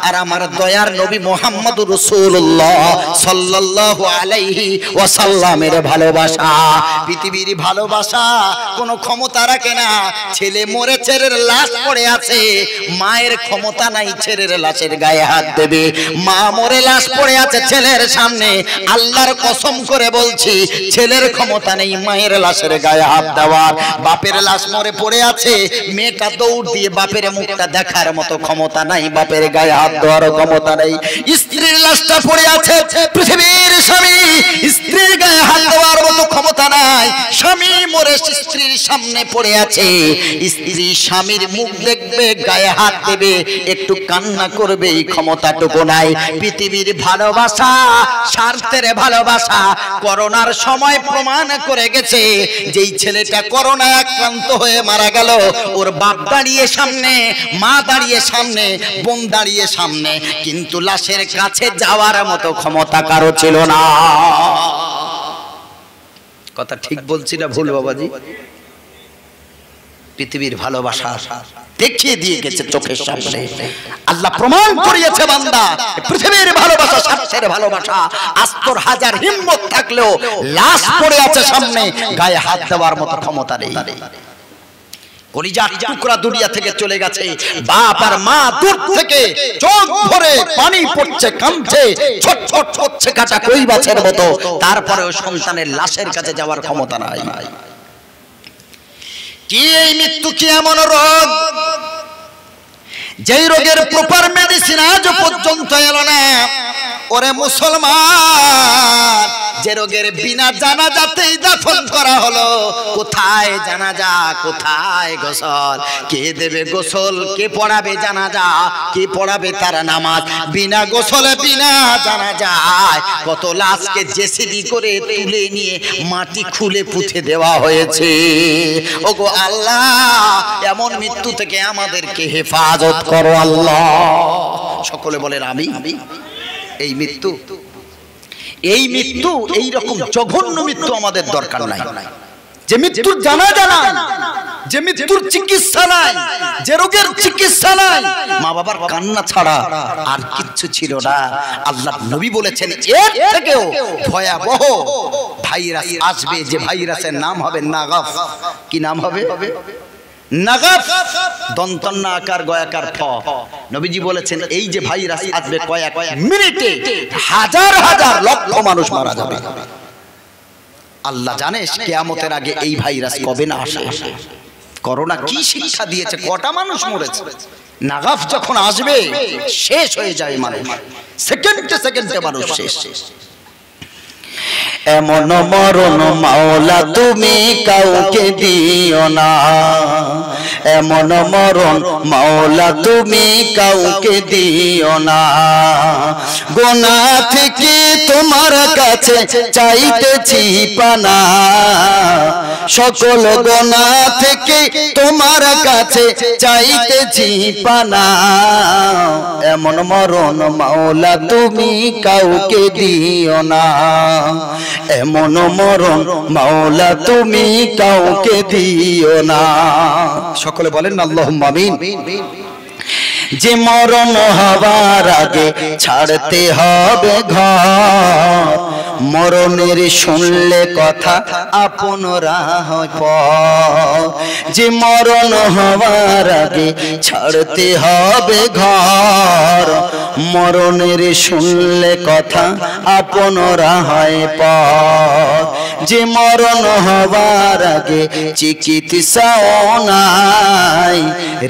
আর আমার দয়ার নবী মুহাম্মদুর রাসূলুল্লাহ সাল্লাল্লাহু আলাইহি ওয়াসাল্লামের ভালোবাসা। পৃথিবীর ভালোবাসা কোনো ক্ষমতা রাখে না। ছেলে মরে ছেলের লাশ পড়ে আছে, মায়ের ক্ষমতা নাই ছেলের লাশের গায়ে হাত দেবে। মা মরে লাশ পড়ে আছে ছেলের সামনে, আল্লাহর কসম করে বলছি ছেলের ক্ষমতা নেই মায়ের লাশের গায়ে হাত দেওয়ার। বাপের লাশ মরে পড়ে আছে, মেয়েটা দৌড় দিয়ে বাপের মুখটা দেখার মতো ক্ষমতা নাই, বাপের গায়ে হাত দেওয়ার ক্ষমতা নেই। স্ত্রীর লাশটা পড়ে আছে, পৃথিবীর স্বামী স্ত্রীর গায়ে হাত দেওয়ার মতো ক্ষমতা নাই। স্বামী মরে স্ত্রীর সামনে পড়ে আছে, স্ত্রী স্বামীর মুখ দেখবে, গায়ে হাত দেবে, একটু কান্না করবে, এই ক্ষমতাটুকু নাই। পৃথিবীর ভালোবাসা স্বার্থের ভালোবাসা। করোনার সময় প্রমাণ করে গেছে, যেই ছেলেটা করোনায় আক্রান্ত হয়ে মারা গেল, ওর বাপ দাঁড়িয়ে সামনে, মা দাঁড়িয়ে সামনে, বোন দাঁড়িয়ে সামনে, কিন্তু লাশের কাছে যাওয়ার মতো ক্ষমতা কারো ছিল না। কথা ঠিক বলছি না ভুল বাবাজি? পৃথিবীর ভালোবাসা দেখিয়ে দিয়ে গেছে চোখের সামনে। আল্লাহ প্রমাণ করিয়েছে বান্দা পৃথিবীর ভালোবাসা স্বার্থের ভালোবাসা। আস্তর হাজার হিম্মত থাকলেও লাশ পড়ে আছে সামনে, গায়ে হাত দেওয়ার মতো ক্ষমতা নেই। কলিজার টুকরা দুনিয়া থেকে চলে গেছে, বাপ আর মা দূর থেকে চোখ ভরে পানি পড়ছে, কাঁদছে, ছটফট করছে কাটা কই বাছের মতো, তারপরেও সন্তানের লাশের কাছে যাওয়ার ক্ষমতা নাই। কি এই মৃত্যু কি এমন রোগ যেই রোগের প্রপার মেডিসিন আজ পর্যন্ত এলো না? ওরে মুসলমান, যে রোগের বিনা জানাজাতেই দাফন করা হলো, কোথায় জানাজা, কোথায় গোসল? কে দেবে গোসল, কে পড়াবে জানাজা, কে পড়াবে তার নামাজ? বিনা গোসলে বিনা জানাজায় কত লাশকে জেসিবি করে তুলে নিয়ে মাটি খুলে পুঁতে দেওয়া হয়েছে। ওগো আল্লাহ, এমন মৃত্যু থেকে আমাদেরকে হেফাজত করো আল্লাহ। সকলে বলেন আমি। এই মৃত্যু এই রকম জঘন্য মৃত্যু আমাদের দরকার নাই। যে মৃত্যুর জানাজা নাই, যে মৃত্যুর চিকিৎসা নাই, যে রোগের চিকিৎসা নাই, মা বাবার কান্না ছাড়া আর কিচ্ছু ছিল না। আল্লাহ নবী বলেছেন এর থেকেও ভয়াবহ ভাইরাস আসবে, যে ভাইরাসের নাম হবে নাগাফ। কি নাম হবে? নাগাফ, দন্তন্য আকার গয়াকার ফ। নবীজি বলেছেন এই যে ভাইরাস আসবে, কয়েক মিনিটে হাজার হাজার লক্ষ মানুষ মারা যাবে। আল্লাহ জানে কিয়ামতের আগে এই ভাইরাস কবে না আসে। করোনা কি শিক্ষা দিয়েছে, কটা মানুষ মরেছে। নাগাফ যখন আসবে শেষ হয়ে যায় মানুষ, সেকেন্ডে সেকেন্ডে মানুষ শেষ। এমন মরণ মাওলা তুমি কাউকে দিও না, এমন মরণ মাওলা তুমি কাউকে দিও না। গুনাহ থেকে তোমার কাছে চাইতেছি পানা, সকল গুনাহ থেকে তোমার কাছে চাইতেছি পানা। এমন মরণ মাওলা তুমি কাউকে দিও না, এমন মরণ মাওলা তুমি কাউকে দিও না। সকলে বলেন আল্লাহুম্মা আমিন। যে মরণ হবার আগে ছাড়তে হবে ঘর, মরণের শুনলে কথা আপনরা হয় পর। যে মরণ হবার আগে ছাড়তে হবে ঘর, মরণের শুনলে কথা আপনরা হয় পর। যে মরণ হবার আগে চিকিৎসাও নাই,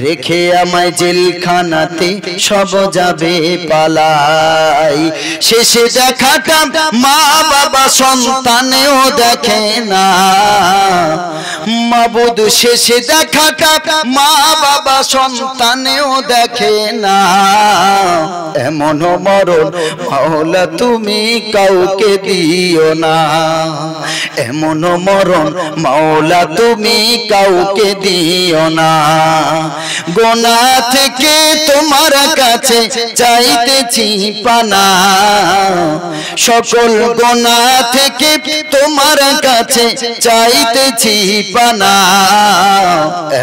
রেখে আমায় জেলখানাতে সব যাবে পালাই। শেষে দেখাটা মা বাবা সন্তানেও দেখে না, মাবুদ শেষে দেখাটা মা বাবা সন্তানেও দেখে না। এমন মরণ মাওলা তুমি কাউকে দিও না, এমন মরণ মাওলা তুমি কাউকে দিও না। গোনাহ থেকে তোমার কাছে চাইতেছি পানা, সকল গোনাহ থেকে তোমার কাছে চাইতেছি পানা।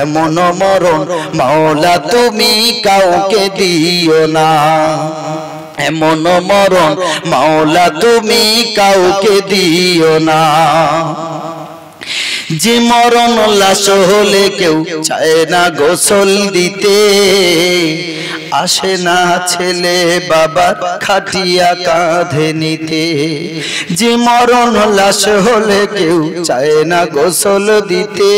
এমন মরণ মাওলা তুমি কাউকে দিও না, এমন মরণ মাওলা তুমি কাউকে দিও না। যে মরণ লাশ হলে কেউ চায় না গোসল দিতে, আসে না ছেলে বাবার খাটিয়া কাঁধে নিতে। যে মরণ লাশ হলে কেউ চায় না গোসল দিতে,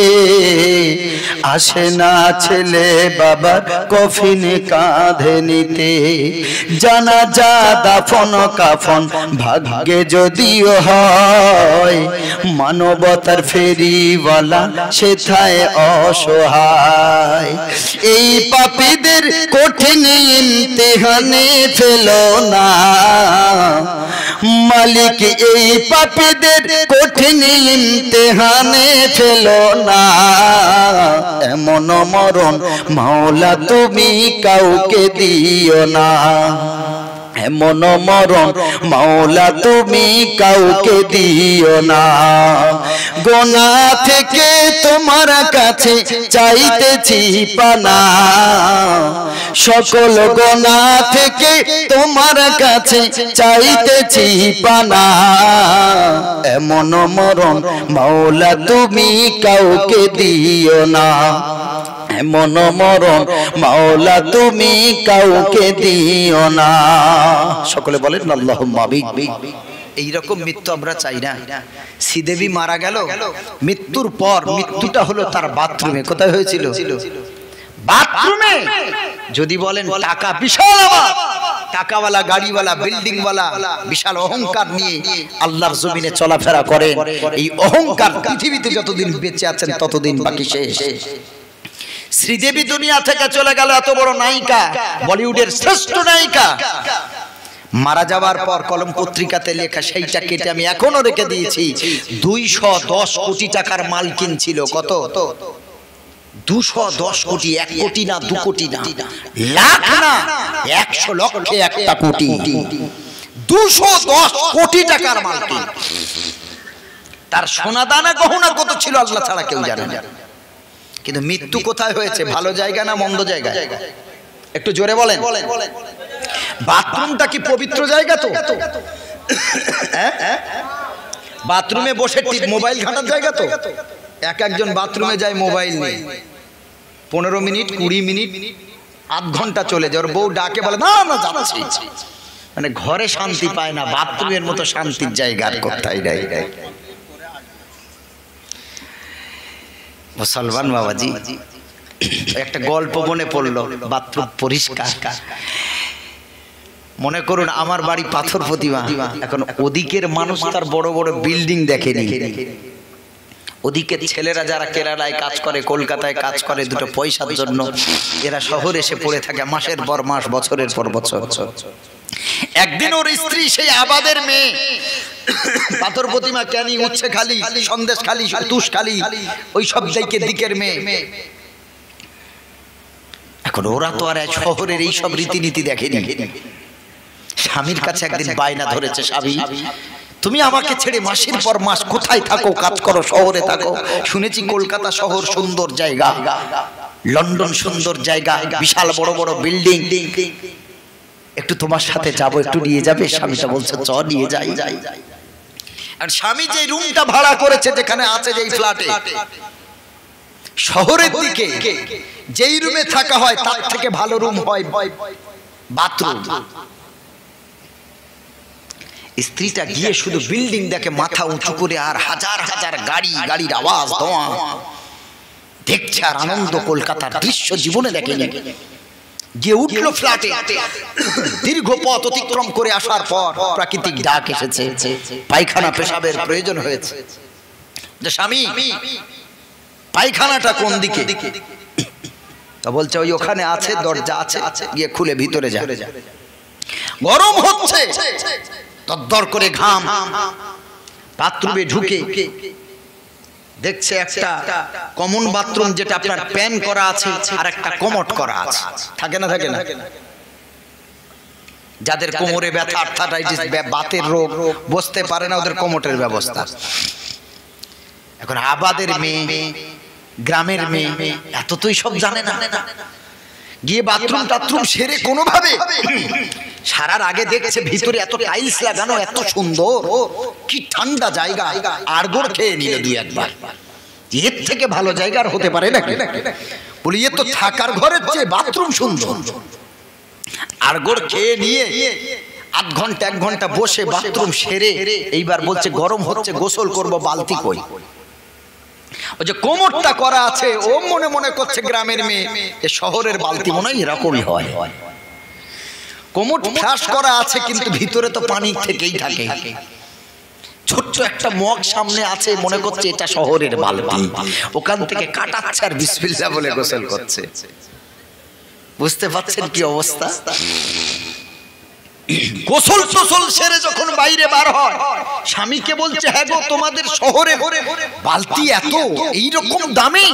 আসে না ছেলে বাবার কফিনে কাঁধে নিতে। জানাজা দাফন কাফন ভাগ্যে যদিও হয়, মানবতার ফেরিওয়ালা সেথায় অসহায়। এই পাপীদের কঠিন ইমতিহানে ফেলো না মালিক, এই পাপীদের কঠিন ইমতিহানে ফেলো না। এমন মরণ মাওলা তুমি কাউকে দিও না, এমন মরণ মাওলা তুমি কাউকে দিও না। গোনাহ থেকে তোমার কাছে চাইতেছি পানা, সকল গোনাহ থেকে তোমার কাছে চাইতেছি পানা। এমন মরণ মাওলা তুমি কাউকে দিও না, এমন মরণ মাওলা তুমি কাউকে দিও না। সকলে বলেন আল্লাহুম্মা আমিন। এইরকম মৃত্যু আমরা চাই না। শ্রীদেবী মারা গেল, মৃত্যুর পর মৃত্যুটা হলো তার বাথরুমে। কোথায় হয়েছিল? বাথরুমে। যদি বলেন টাকা, বিশাল টাকাওয়ালা, গাড়িওয়ালা, বিল্ডিংওয়ালা, বিশাল অহংকার নিয়ে আল্লাহর জমিনে চলাফেরা করেন, এই অহংকার পৃথিবীতে যতদিন বেঁচে আছেন ততদিন বাকি শেষ। শ্রীদেবী দুনিয়া থেকে চলে গেল, এত বড় নায়িকা, বলিউডের শ্রেষ্ঠ নায়িকা। মারা যাওয়ার পর কলম পত্রিকাতে লেখা, সেইটা কেটে আমি এখনো রেখে দিয়েছি, 210 কোটি টাকার মালকিন ছিল। কত? 210 কোটি। 1 কোটি না, 2 কোটি না, লাখ না, 100 লক্ষে একটা কোটি। 210 কোটি টাকার মালকিন। তার সোনা দানা গহনা কত ছিল আল্লাহ ছাড়া কেউ জানে না। কিন্তু মৃত্যু কোথায় হয়েছে? ভালো জায়গা না মন্দ জায়গায়? একটু জোরে বলেন। বাথরুমটা কি পবিত্র জায়গা? তো বাথরুমে বসে মোবাইল ঘাঁটার জায়গা? তো একজন বাথরুমে যায় মোবাইল নেই, 15 মিনিট 20 মিনিট আধ ঘন্টা চলে যায়, ওর বউ ডাকে বলে না আমরা যাচ্ছি। মানে ঘরে শান্তি পায় না, বাথরুমের মতো শান্তির জায়গা আর কোথায় নাই। মুসলমান বাবাজি, একটা গল্প মনে পড়লো, বাথরুম পরিষ্কার। মনে করুন আমার বাড়ি পাথর প্রতিমা, এখন ওদিকের মানুষ তার বড় বড় বিল্ডিং দেখেনি, ওদিকে ছেলেরা যারা কেরালায় কাজ করে, কলকাতায় কাজ করে, দুটো পয়সার জন্য এরা শহরে এসে পড়ে থাকে মাসের পর মাস, বছরের পর বছর। একদিন ওর স্ত্রী, সেই আবাদের মেয়ে, পাথর প্রতিমা, ক্যানি, উচ্ছে খালি, সন্দেশ খালি, তুষ খালি, ওই সব দিকের মেয়ে। এখন ওরা তো আর শহরের এই সব রীতিনীতি দেখেনি। স্বামীর কাছে একদিন বায়না ধরেছে, স্বামী তুমি আমাকে ছেড়ে মাসের পর মাস কোথায় থাকো, কাজ করো, শহরে থাকো, শুনেছি কলকাতা শহর সুন্দর জায়গা, লন্ডন সুন্দর জায়গা, বিশাল বড় বড় বিল্ডিং, একটু তোমার সাথে যাব, একটু নিয়ে যাবে? স্বামীটা বলছে চ নিয়ে যাই। আর স্বামী যে রুমটা ভাড়া করেছে, যেখানে আছে, যেই ফ্ল্যাটে, শহরের দিকে যেই রুমে থাকা হয় তার থেকে ভালো রুম হয় বাথরুম। স্ত্রীটা গিয়ে শুধু বিল্ডিং দেখে, মাথা উঁচু করে, আর হাজার হাজার গাড়ি, গাড়ির আওয়াজ, ধোঁয়া দেখছে আর আনন্দ। কলকাতার দৃশ্য জীবনে দেখেনি। গিয়ে উঠলো ফ্ল্যাটে। দীর্ঘ পথ অতিক্রম করে আসার পর প্রাকৃতিক ডাক এসেছে, পায়খানা পেশাবের প্রয়োজন হয়েছে। যে স্বামী, পায়খানাটা কোন দিকে? তা বলছে ওই ওখানে আছে, দরজা আছে, গিয়ে খুলে ভিতরে যা। গরম হচ্ছে, দরদর করে ঘাম। বাথরুমে ঢুকে দেখছে একটা কমন বাথরুম, যেটা আপনার প্যান করা আছে আর একটা কমোড করা আছে। থাকে না? থাকে না? যাদের কোমরে ব্যথা, আর্থারাইটিস, বাতের রোগ, বসতে পারে না, ওদের কমোটের ব্যবস্থা। এখন আবাদের মেয়ে, গ্রামের মেয়ে, এত তো সব জানে না। গিয়ে বাথরুম টাথরুম সেরে কোনোভাবে সারার আগে দেখছে ভিতরে এত টাইলস লাগানো, এত সুন্দর, কি ঠান্ডা জায়গা। আরগোড় খেয়ে নিল দুই একবার। এর থেকে ভালো জায়গা আর হতে পারে নাকি? বলি এ তো থাকার ঘরের চেয়ে বাথরুম সুন্দর। আরগোড় খেয়ে নিয়ে আধ ঘন্টা 1 ঘন্টা বসে বাথরুম সেরে এইবার বলছে গরম হচ্ছে, গোসল করব, বালতি কই? ওই যে কোমরটা করা আছে, ও মনে মনে করছে গ্রামের মেয়ে, এ শহরের বালতি মনে হয় এরকমই হয়। কোমর ফ্লাশ করা আছে, কিন্তু ভিতরে তো পানি থেকেই থাকে। ছোট্ট একটা মগ সামনে আছে, মনে করছে এটা শহরের বালতি। ওখান থেকে কাটাচ্ছে আর বিসমিল্লাহ বলে গোসল করছে। বুঝতে পারছেন কি অবস্থা? গোসল টোসল সেরে যখন বাইরে বার হয়, স্বামীকে বলছে হ্যাঁ গো, তোমাদের শহরে বালতি এত এইরকম দামি,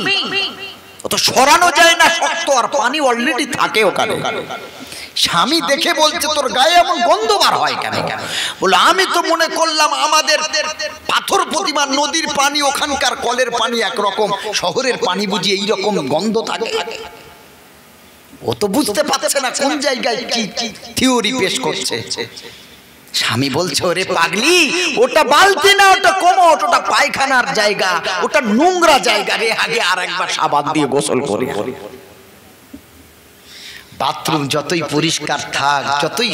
ও তো সরানো যায় না, শক্ত, আর পানি অলরেডি থাকে ওখানে। স্বামী দেখে বলছে তোর গায়ে এমন গন্ধ বার হয় কেন? বলে আমি তো মনে করলাম আমাদের পাথর প্রতিমা নদীর পানি, ওখানকার কলের পানি একরকম, শহরের পানি বুঝি এইরকম গন্ধ থাকে। ও তো বুঝতে পারছে না কোন জায়গায় কি থিওরি পেশ করছে। স্বামী বলছে ওরে পাগলি, ওটা বালতি না, ওটা কোমোড, ওটা পায়খানার জায়গা, ওটা নোংরা জায়গা রে, আগে আর একবার সাবান দিয়ে গোসল করে। বাথরুম যতই পরিষ্কার থাক, যতই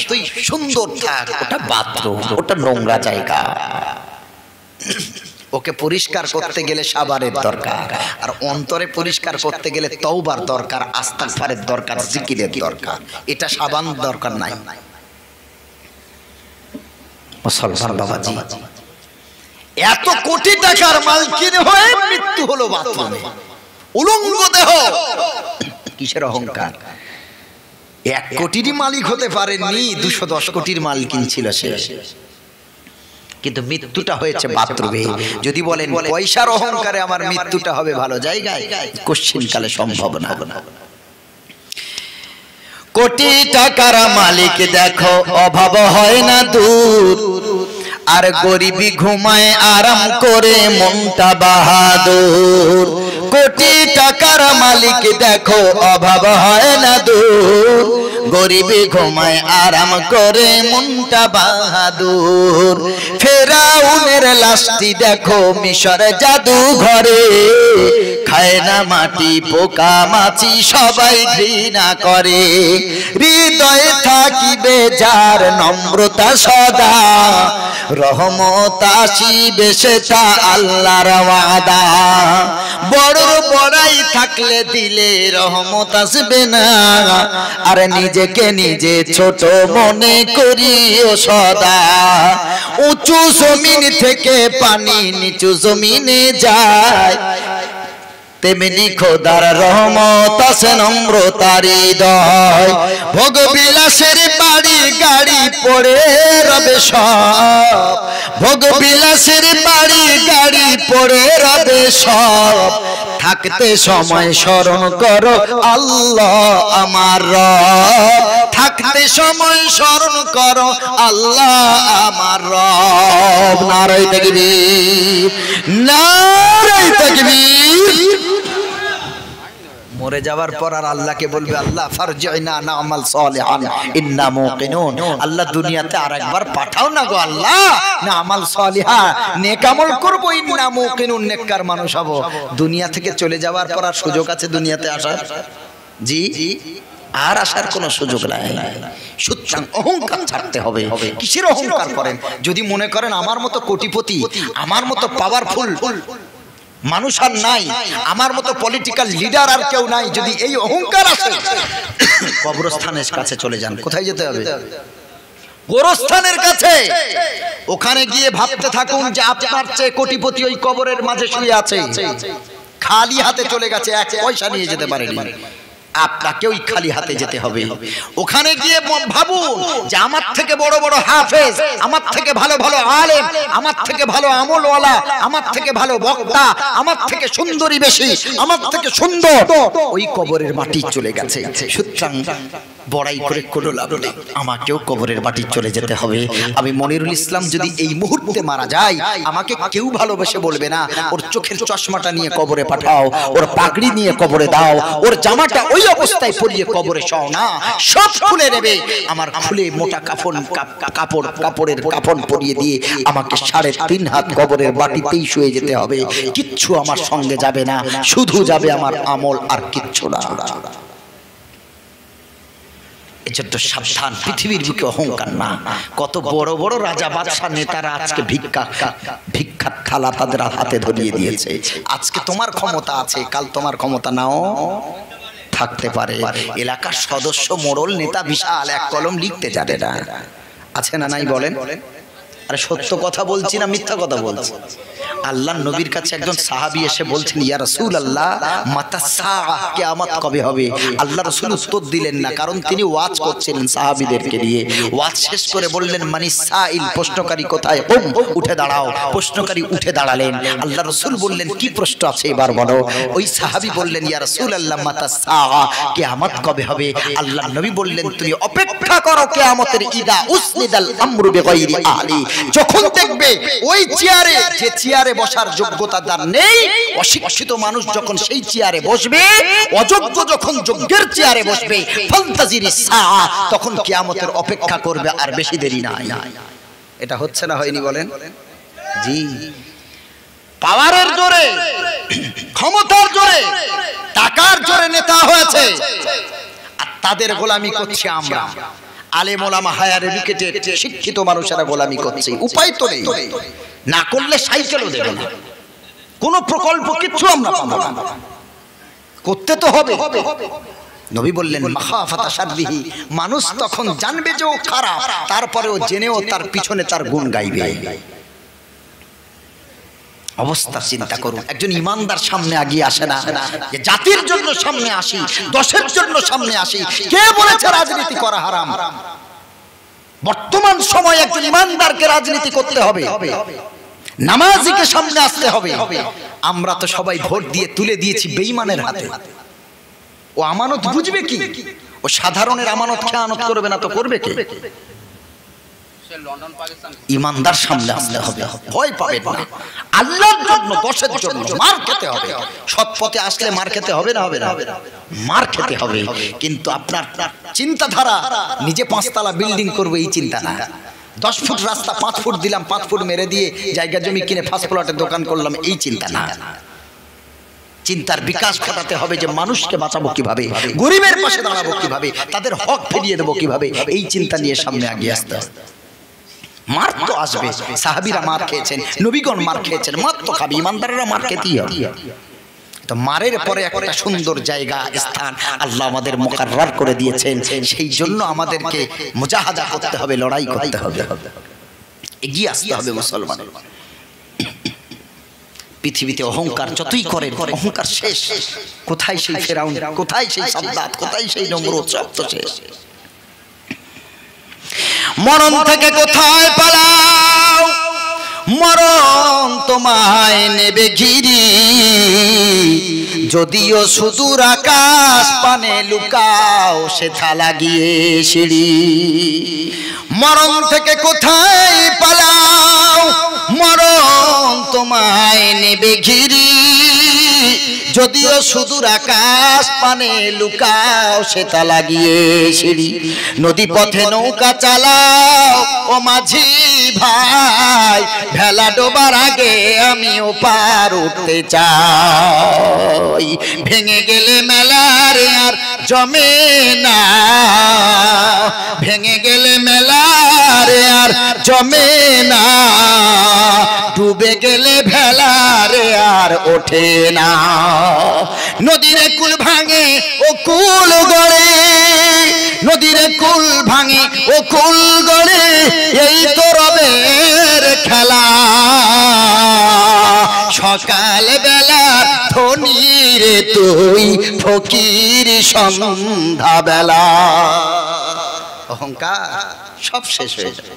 সুন্দর থাক, ওটা বাথরুম, ওটা নোংরা জায়গা। ওকে পরিষ্কার করতে গেলে সাবানের দরকার, আর অন্তরে পরিষ্কার করতে গেলে তওবার দরকার, ইস্তিগফারের দরকার, জিকিরের দরকার। এটা সাবান দরকার নাই। মুসলমান বাবাজি, এত কোটি টাকার মালকিন হয়ে মৃত্যু হলো বাথরুমে, উলঙ্গ দেহ। কিসের অহংকার? 1 কোটিরই মালিক হতে পারেনি, 210 কোটির মালকিন ছিল সে, কিন্তু মৃত্যুটা হয়েছে বাথরুমে। যদি বলেন পয়সার অহংকারে আমার মৃত্যুটা হবে ভালো জায়গায়, কোশ্চিনকালে সম্ভব না। কোটি টাকার মালিক দেখো, অভাব হয় না দূর, আর গরিবি ঘুমায় আরাম করে মনটা বাহাদুর। কোটি টাকার মালিক দেখো, অভাব হয় না দূর, গরিবি ঘুমায় আরাম করে মনটা বাহাদুর। ফেরাউনের লাশটি দেখো মিশর জাদু ঘরে, খায় না মাটি পোকা মাছি সবাই ঘৃণা করে। হৃদয়ে থাকিবে যার নম্রতা সদা, রহমত আসিবে সেটা আল্লাহর ওয়াদা। বড় বড়াই থাকলে দিলে রহমত আসবে না, আর নিজেকে নিজে ছোট মনে করিও সদা। উঁচু জমিন থেকে পানি নিচু জমিনে যায়, তেমনি খোদার রহমত আছে নম্রতার হৃদয়। ভোগ বিলাসের বাড়ি গাড়ি পড়ে রবে সব, ভোগ বিলাসের বাড়ি গাড়ি পড়ে রবে সব। থাকতে সময় স্মরণ করো আল্লাহ আমার রব, থাকতে সময় স্মরণ করো আল্লাহ আমার রব। নারায়ে তাকবীর, নারায়ে তাকবীর। মরে যাওয়ার পর আর আল্লাহকে বলবে আল্লাহ ফারজি'না না'মাল সালিহান ইন্না মুকিনুন, আল্লাহ দুনিয়াতে আরেকবার পাঠাও না গো আল্লাহ, না'মাল সালিহা নেক আমল করব, ইন্না মুকিনুন নেককার মানুষ হব। দুনিয়া থেকে চলে যাওয়ার পর আর সুযোগ আছে দুনিয়াতে আসার? জি, আর আসার কোনো সুযোগ নাই। সুতরাং অহংকার ছাড়তে হবে। কিসের অহংকার করেন? যদি মনে করেন আমার মতো কোটিপতি, আমার মতো পাওয়ারফুল মানুষ আর নাই, আমার মতো পলিটিক্যাল লিডার আর কেউ নাই, যদি এই অহংকার আসে কবরস্থানের কাছে চলে যান। কোথায় যেতে হবে? গোরস্থানের কাছে। ওখানে গিয়ে ভাবতে থাকুন যে আপনার চেয়ে কোটিপতি ওই কবরের মাঝে শুয়ে আছে, খালি হাতে চলে গেছে, এক পয়সা নিয়ে যেতে পারেনি। আপনাকে ওই খালি হাতে যেতে হবে। ওখানে গিয়ে ভাবুন যে আমার থেকে বড় বড় হাফেজ, আমার থেকে ভালো ভালো আলেম, আমার থেকে ভালো আমলওয়ালা, আমার থেকে ভালো বক্তা, আমার থেকে সুন্দরী বেশি, আমার থেকে সুন্দর ওই কবরের মাটি চলে গেছে। সুতরাং বড়াই করে কোনো লাভ নেই, আমাকেও কবরের মাটি চলে যেতে হবে। আমি মনিরুল ইসলাম যদি এই মুহূর্তে মারা যায়, আমাকে কেউ ভালোবেসে বলবে না ওর চোখের চশমাটা নিয়ে কবরে পাঠাও, ওর পাগড়ি নিয়ে কবরে দাও, ওর জামাটা ওই অবস্থায় পরিয়ে কবরে শোও না, সব খুলে নেবে। আমার খুলে মোটা কাপড়ের কাফন পরিয়ে দিয়ে আমাকে 3.5 হাত কবরের মাটিতেই শুয়ে যেতে হবে। কিচ্ছু আমার সঙ্গে যাবে না, শুধু যাবে আমার আমল, আর কিচ্ছু না। এজন্য সাবধান, পৃথিবীর বুকে অহংকার না। কত বড় বড় রাজা বাদশা নেতারা আজকে ভিক্ষা থালা তাদের হাতে ধরিয়ে দিয়েছে। আজকে তোমার ক্ষমতা আছে, কাল তোমার ক্ষমতা নাও থাকতে পারে। এলাকার সদস্য, মোড়ল, নেতা বিশাল, এক কলম লিখতে জানে না, আছে না নাই বলেন? আরে সত্য কথা বলছি না মিথ্যা কথা বলছি? আল্লাহর নবীর কাছে একজন সাহাবী এসে বলছেন, ইয়া রাসূলুল্লাহ মাতা সাআহ, কিয়ামত কবে হবে? আল্লাহ রাসূল উত্তর দিলেন না, কারণ তিনি ওয়াজ করছিলেন সাহাবীদেরকে নিয়ে। ওয়াজ শেষ করে বললেন, মানিস সাইল, প্রশ্নকারী কোথায়? কুম, উঠে দাঁড়াও। প্রশ্নকারী উঠে দাঁড়ালেন। আল্লাহ রাসূল বললেন, কি প্রশ্ন আছে এবার বলো। ওই সাহাবী বললেন, ইয়া রাসূলুল্লাহ মাতা সাআহ, কিয়ামত কবে হবে? আল্লাহর নবী বললেন, তুমি অপেক্ষা করো কিয়ামতের, ইদা উসনিদাল আমরু বিগাইরি আহলি, যখন দেখবে ওই চেয়ারে, যে চেয়ারে বসার যোগ্যতা তার নেই, অশিক্ষিত মানুষ যখন সেই চেয়ারে বসবে, অযোগ্য যখন যোগ্যের চেয়ারে বসবে, ফান্তাজিরিস সাআ, তখন কিয়ামতের অপেক্ষা করবে, আর বেশি দেরি নাই। এটা হচ্ছে না হয়নি বলেন? জি, পাওয়ারের জোরে, ক্ষমতার জোরে, টাকার জোরে নেতা হয়েছে, আর তাদের গোলামি করছি আমরা। আলেম ওলামা, হায়ার এডুকেটেড শিক্ষিত মানুষেরা গোলামি করছে। উপায় তো নেই, না করলে সাইকেলও দেবে না, কোনো প্রকল্প কিচ্ছু আমরা পাবো না, করতে তো হবে। নবী বললেন, মাখাফাতা শাররিহি, মানুষ তখন জানবে যে ও খারাপ, তারপরেও জেনেও তার পিছনে তার গুণ গাইবে। অবস্থা চিন্তা করুন। একজন ইমানদার সামনে আগিয়ে আসে না, যে জাতির জন্য সামনে আসি, দশের জন্য সামনে আসি। কে বলেছে রাজনীতি করা হারাম? বর্তমান সময়ে একজন ইমানদারকে রাজনীতি করতে হবে, নামাজিকে সামনে আসতে হবে। আমরা তো সবাই ভোট দিয়ে তুলে দিয়েছি বেঈমানের হাতে। ও আমানত বুঝবে কি? ও সাধারণের আমানত খেয়ানত করবে না তো করবে কে? ইমানদার সামনে আসতে হবে, ভয় পাবেন না। আল্লাহর জন্য, দশের জন্য মার খেতে হবে। সৎ পথে আসলে মার খেতে হবে না? হবে না? মার খেতে হবে। কিন্তু আপনার চিন্তাধারা নিজে 5 তলা বিল্ডিং করবে এই চিন্তা না। 10 ফুট রাস্তা 5 ফুট দিলাম, 5 ফুট মেরে দিয়ে জায়গা জমি কিনে ফার্স্ট ফ্লোরে দোকান করলাম, এই চিন্তা না। চিন্তার বিকাশ ঘটাতে হবে যে মানুষকে বাঁচাবো কিভাবে, গরিবের পাশে দাঁড়াবো কিভাবে, তাদের হক ফিরিয়ে দেবো কিভাবে, এই চিন্তা নিয়ে সামনে এগিয়ে আসতে হবে। মার তো আসবে, সাহাবীরা মার খেয়েছেন, নবীগণ মার খেয়েছেন, মার তো খাবে, ইমানদাররা মার খেতেই হবে। তো মারের পরে একটা সুন্দর জায়গা, স্থান আল্লাহ আমাদের মুকাররার করে দিয়েছেন। সেই জন্য আমাদেরকে মুজাহাদা করতে হবে, লড়াই করতে হবে, এগিয়ে আসতে হবে মুসলমানের। পৃথিবীতে অহংকার যতই করেন, অহংকার শেষ। কোথায় সেই ফেরাউন, কোথায় সেই সাদ্দাত, কোথায় সেই নমরুদ, সব তো শেষ। মরণ থেকে কোথায় পালাও, মরণ তোমায় নেবে ঘিরি, যদিও সুদূর আকাশ পানে লুকাও, সেথা লাগিয়ে সিঁড়ি। মরণ থেকে কোথায় পালাও, মরণ তোমায় নেবে ঘিরি, যদিও সুদূর আকাশ পানে লুকাও সেটা লাগিয়ে সিঁড়ি, নদী পথে নৌকা চালাও ও মাঝি ভাই, ভেলা ডোবার আগে আমি ওপার উঠতে চাই। ভেঙে গেলে মেলার আর জমে না, ভেঙে গেলে মেলার আর জমে না, ডুবে গেলে ভেলারে আর ওঠে না। নদীর কুল ভাঙে ও কুল গড়ে, নদীর কুল ভাঙে ও কুল গড়ে, এই তো রবের খেলা। সকাল বেলা ধনী রে তুই, ফকির সন্ধ্যা বেলা। অহংকার সব শেষ হয়ে যায়।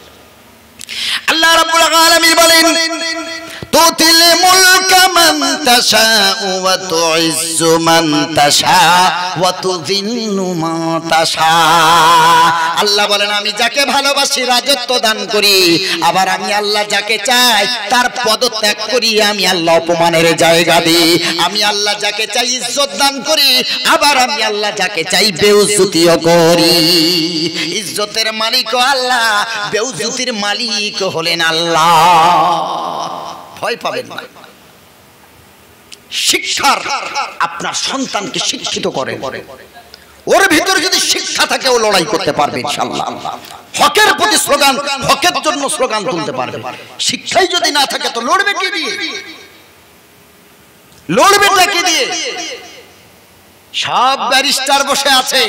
আল্লাহ রাব্বুল আলামিন বলেন, তুতিল মুলকা মান তাশাউ ওয়া তুইজ্জু মান তাশাউ ওয়া তুযিল্লু মান তাশাউ। আল্লাহ বলেন, আমি যাকে ভালোবাসি রাজত্ব দান করি, আবার আমি আল্লাহ যাকে চাই তার পদত্যাগ করি, আমি আল্লাহ অপমানের জায়গা দিই। আমি আল্লাহ যাকে চাই ইজ্জত দান করি, আবার আমি আল্লাহ যাকে চাই বেইজ্জতিও করি। ইজ্জতের মালিক আল্লাহ, বেইজ্জতির মালিক হলেন আল্লাহ। ভয় পাবেন না। শিক্ষার আপনার সন্তানকে শিক্ষিত করে, ওর ভিতরে যদি শিক্ষা থাকে ও লড়াই করতে পারবে ইনশাআল্লাহ। হকের প্রতি স্লোগান, হকের জন্য স্লোগান তুলতে পারবে। শিক্ষাই যদি না থাকে তো লড়বে কি দিয়ে? লড়বে কি দিয়ে? সব ব্যারিস্টার বসে আছে,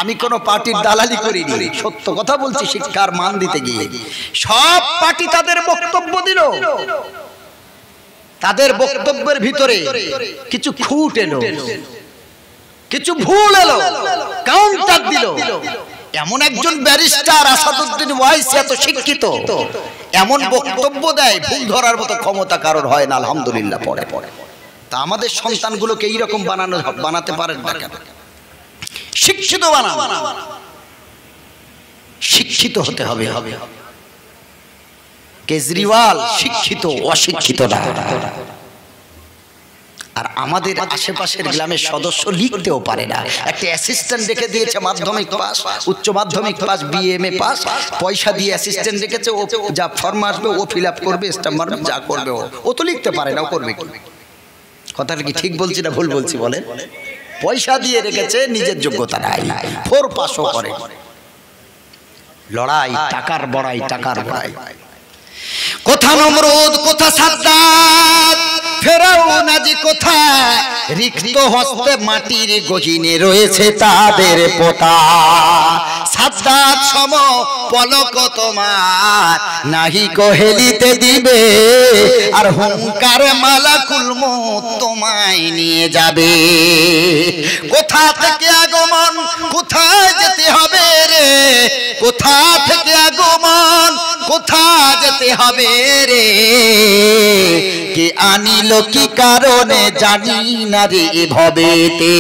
আমি কোন পার্টির দালালি করিনি, সত্য কথা বলছি। শিক্ষার মান দিতে গিয়ে সব পার্টি তাদের বক্তব্য দিল, তাদের বক্তব্যের ভিতরে কিছু খুঁত এলো, কিছু ভুল এলো, কাউন্টার দিল। এমন একজন ব্যারিস্টার আসাদুদ্দিন ওয়াইসি এত শিক্ষিত, এমন বক্তব্য দেয়, ভুল ধরার মতো ক্ষমতা কারোর হয় না। আলহামদুলিল্লাহ। পরে পরে তা আমাদের সন্তানগুলোকে এইরকম বানাতে পারেন না কেন? শিক্ষিত বানান, শিক্ষিত হতে হবে। কেজরিওয়াল শিক্ষিত, অশিক্ষিত না। আর আমাদের আশেপাশের গ্রামের সদস্য লিখতেও পারে না। একটা অ্যাসিস্ট্যান্ট রেখে দিয়েছে, মাধ্যমিক পাস, উচ্চ মাধ্যমিক পাস, বিএমএ পাস, পয়সা দিয়ে অ্যাসিস্ট্যান্ট রেখেছে। ও যা ফর্ম আসবে ও ফিল আপ করবে, স্ট্যাম্প মারবে, যা করবে ও তো লিখতে পারে না, ও করবে কি? কথাটা কি ঠিক বলছি না ভুল বলছি বলেন? পয়সা দিয়ে রেখেছে, নিজের যোগ্যতা নাই, 4 পাসও করে। লড়াই টাকার বড়াই, টাকার বড়াই। কোথা নমরুদ, কোথা সাদ্দাত, ফেরাউন আজি কোথায়? রিক্ত হস্তে মাটির গহীনে রয়েছে তাদের পোতা। সাদ্দাত সম পলক তোমার নাহি কোহেলিতে দিবে, আর হুঙ্কার মালাকুল মউত তোমায় নিয়ে যাবে। কোথা থেকে আগমন, কোথায় যেতে হবে রে? কোথা থেকে আগমন, কোথা যেতে হবে রে? কে আনিল কি কারণে জানি না রে ভবেতে।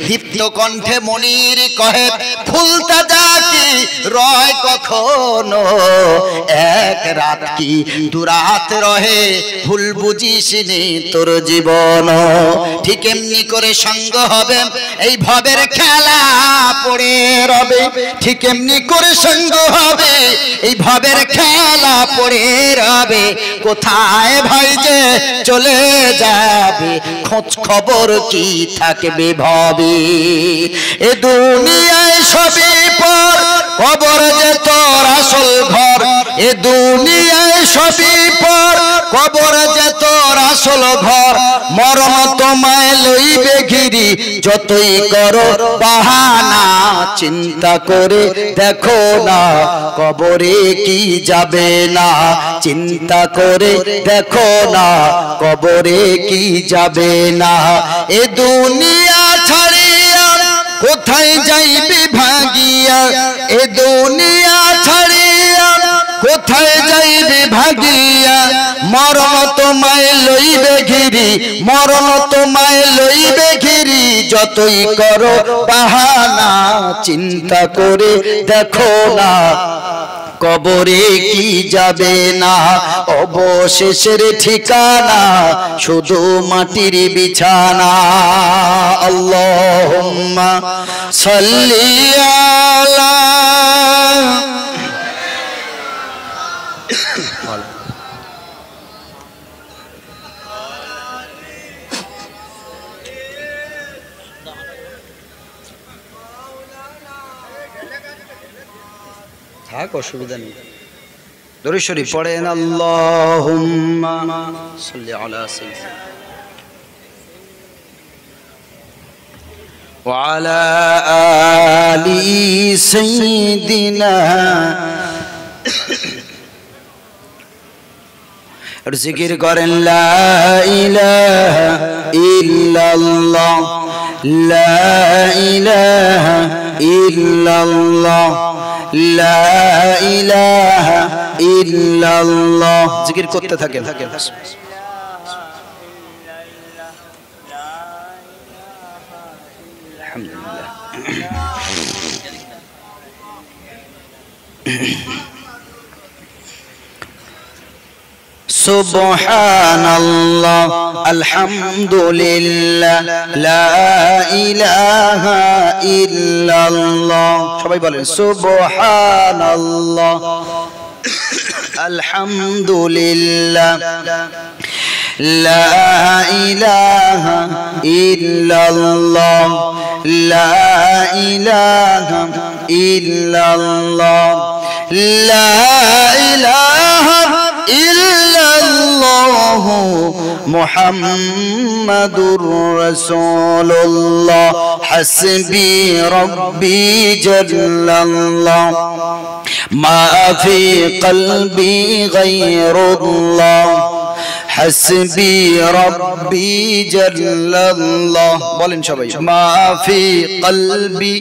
দীপ্ত কণ্ঠে মনির কহে, ফুলতা যাকি রয় কখনো, এক রাত কি দুরাত রহে, ভুল বুঝিস নি তোর জীবন। ঠিক এমনি করে সঙ্গ হবে, এই ভবের খেলা পড়ে রবে। ঠিক এমনি করে সঙ্গ হবে, এই ভবের খেলা পড়ে রবে। কোথায় ভাই যে চলে যাবে, খোঁজ খবর কি থাকবে ভবে। এ দুনিয়ায় সবই পর, কবর যে তোর আসল ঘর। এ দুনিয়ায় সবই পর, কবর যে তোর আসল ঘর। মরণ তোমায় লইবে ঘিরি, যতই করো বাহানা। চিন্তা করে দেখো না, কবরে কি যাবে না। চিন্তা করে দেখো না, কবরে কি যাবে না। এ দুনিয়া ছাড়িয়া কোথায় যাইবে ভাগিয়া। এ দুনিয়া ছাড়িয়া কোথায় যাইবে ভাগিয়া। মরণ তোমায় লইবে ঘিরি, মরণ তোমায় লইবে ঘিরি। যতই করো বাহানা, চিন্তা করে দেখো না, কবরে কি যাবে না অবশেষের ঠিকানা শুধু মাটির বিছানা আল্লাহুম্মা সাল্লি আলা থাক অসুবিধা নেই দরুদ শরীফ পড়েন আল্লাহুম্মা সাল্লি আলা সাইয়্যিদিনা ওয়া আলা আলি সাইয়্যিদিনা আর জিকির করেন লা ইলাহা ইল্লাল্লাহ লা ইলাহা ইল্লাল্লাহ লা ইলাহা ইল্লাল্লাহ জিকির করতে থাকেন আলহামদুলিল্লাহ সুবহানাল্লাহ আলহামদুলিল্লাহ লা ইলাহা ইল্লাল্লাহ সবাই বলেন সুবহানাল্লাহ আলহামদুলিল্লাহ লা ইলাহা ইল্লাল্লাহ লা ইলাহা ইল্লাল্লাহ লা ইলাহা ইল্লাল্লাহ মুহাম্মাদুর রাসূলুল্লাহ হাসবি রব্বি জাল্লাল্লাহ মা ফি কলবি গায়রুল্লাহ হাসবি রব্বি জাল্লাল্লাহ বলেন সবাই মা ফি কলবি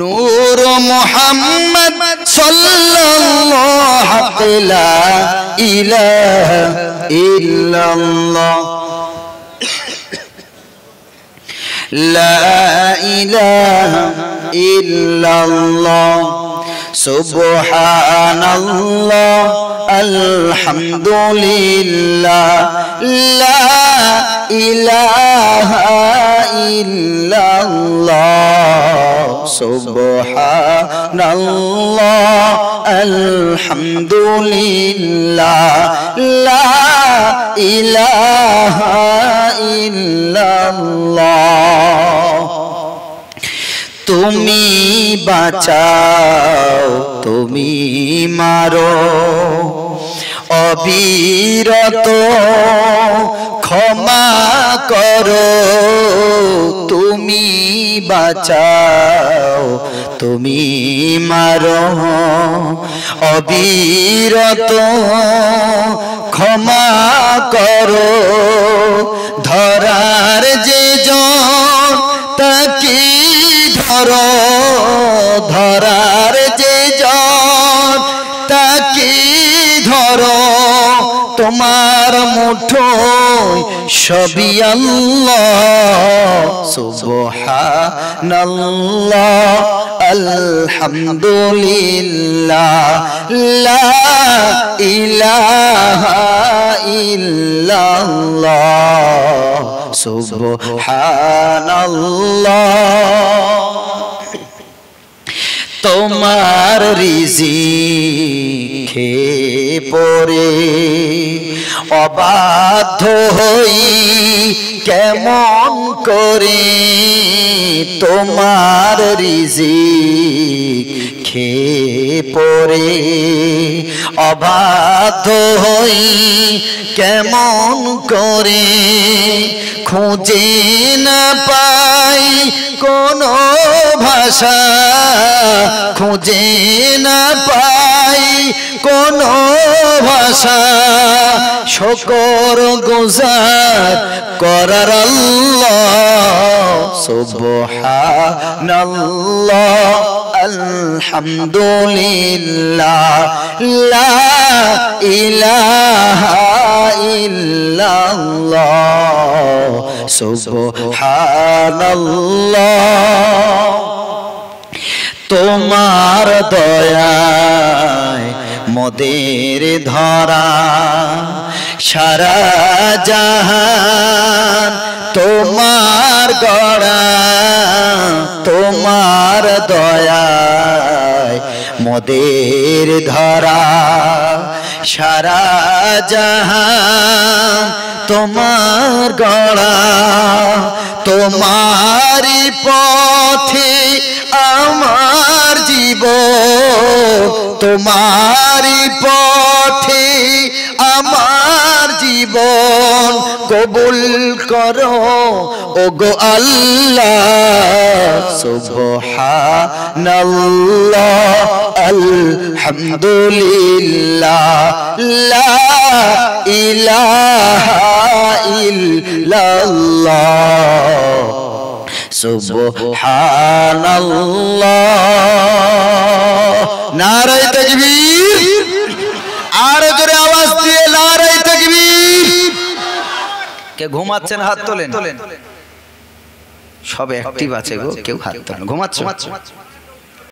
নূর মুহাম্মদ সাল্লাল্লাহু লা ইলাহা ইল্লাল্লাহ লা ইলাহা ইল্লাল্লাহ সুবহানাল্লাহ আলহামদুলিল্লাহ লা ইলাহা ইল্লাল্লাহ সুবহানাল্লাহ আলহামদুলিল্লাহ লা ইলাহা ইল্লাল্লাহ তুমি বাঁচাও তুমি মারো অবিরত ক্ষমা করো তুমি বাঁচাও তুমি মারো অবিরত ক্ষমা করো ধরার যে জন তাকে ধরো ধরার যে জন তাকে ধরো তোমার মুঠোয় সবই আল্লাহ সুবহানাল্লাহ আলহামদুলিল্লাহ লা ইলাহা ইল্লাল্লাহ সুবহানাল্লাহ তোমার রিজিক খেয়ে পড়ে অবাধ্য হই কেমন করে তোমার রিজিক খেয়ে পড়ে অবাধ্য হই কেমন করে খুঁজে না পাই কোনো ভাষা খুঁজে না পাই কোনো ভাষা শুকর গুজার করার আল্লাহ সুবহানাল্লাহ আলহামদুলিল্লাহ লা ইলাহা ইল্লাল্লাহ সুবহানাল্লাহ তোমার দয়ায় মোদের ধরা সারা জাহান তোমার গড়া তোমার দয়ায় মোদের ধরা সারা জাহান তোমার গড়া তোমারি পথে আমার জীবন তোমারি পথে আমার জীবন কবুল করো ওগো আল্লাহ সুবহানাল্লাহ আলহামদুলিল্লাহ লা ইলাহা ইল্লাল্লাহ সুবহানাল্লাহ নারায়ে তাকবীর আর জোরে আওয়াজ দিয়ে নারায়ে তাকবীর কে ঘুমাচ্ছেন হাত তোলেন সব অ্যাক্টিভ আছে গো কেউ হাত তোলেন ঘুমাচ্ছেন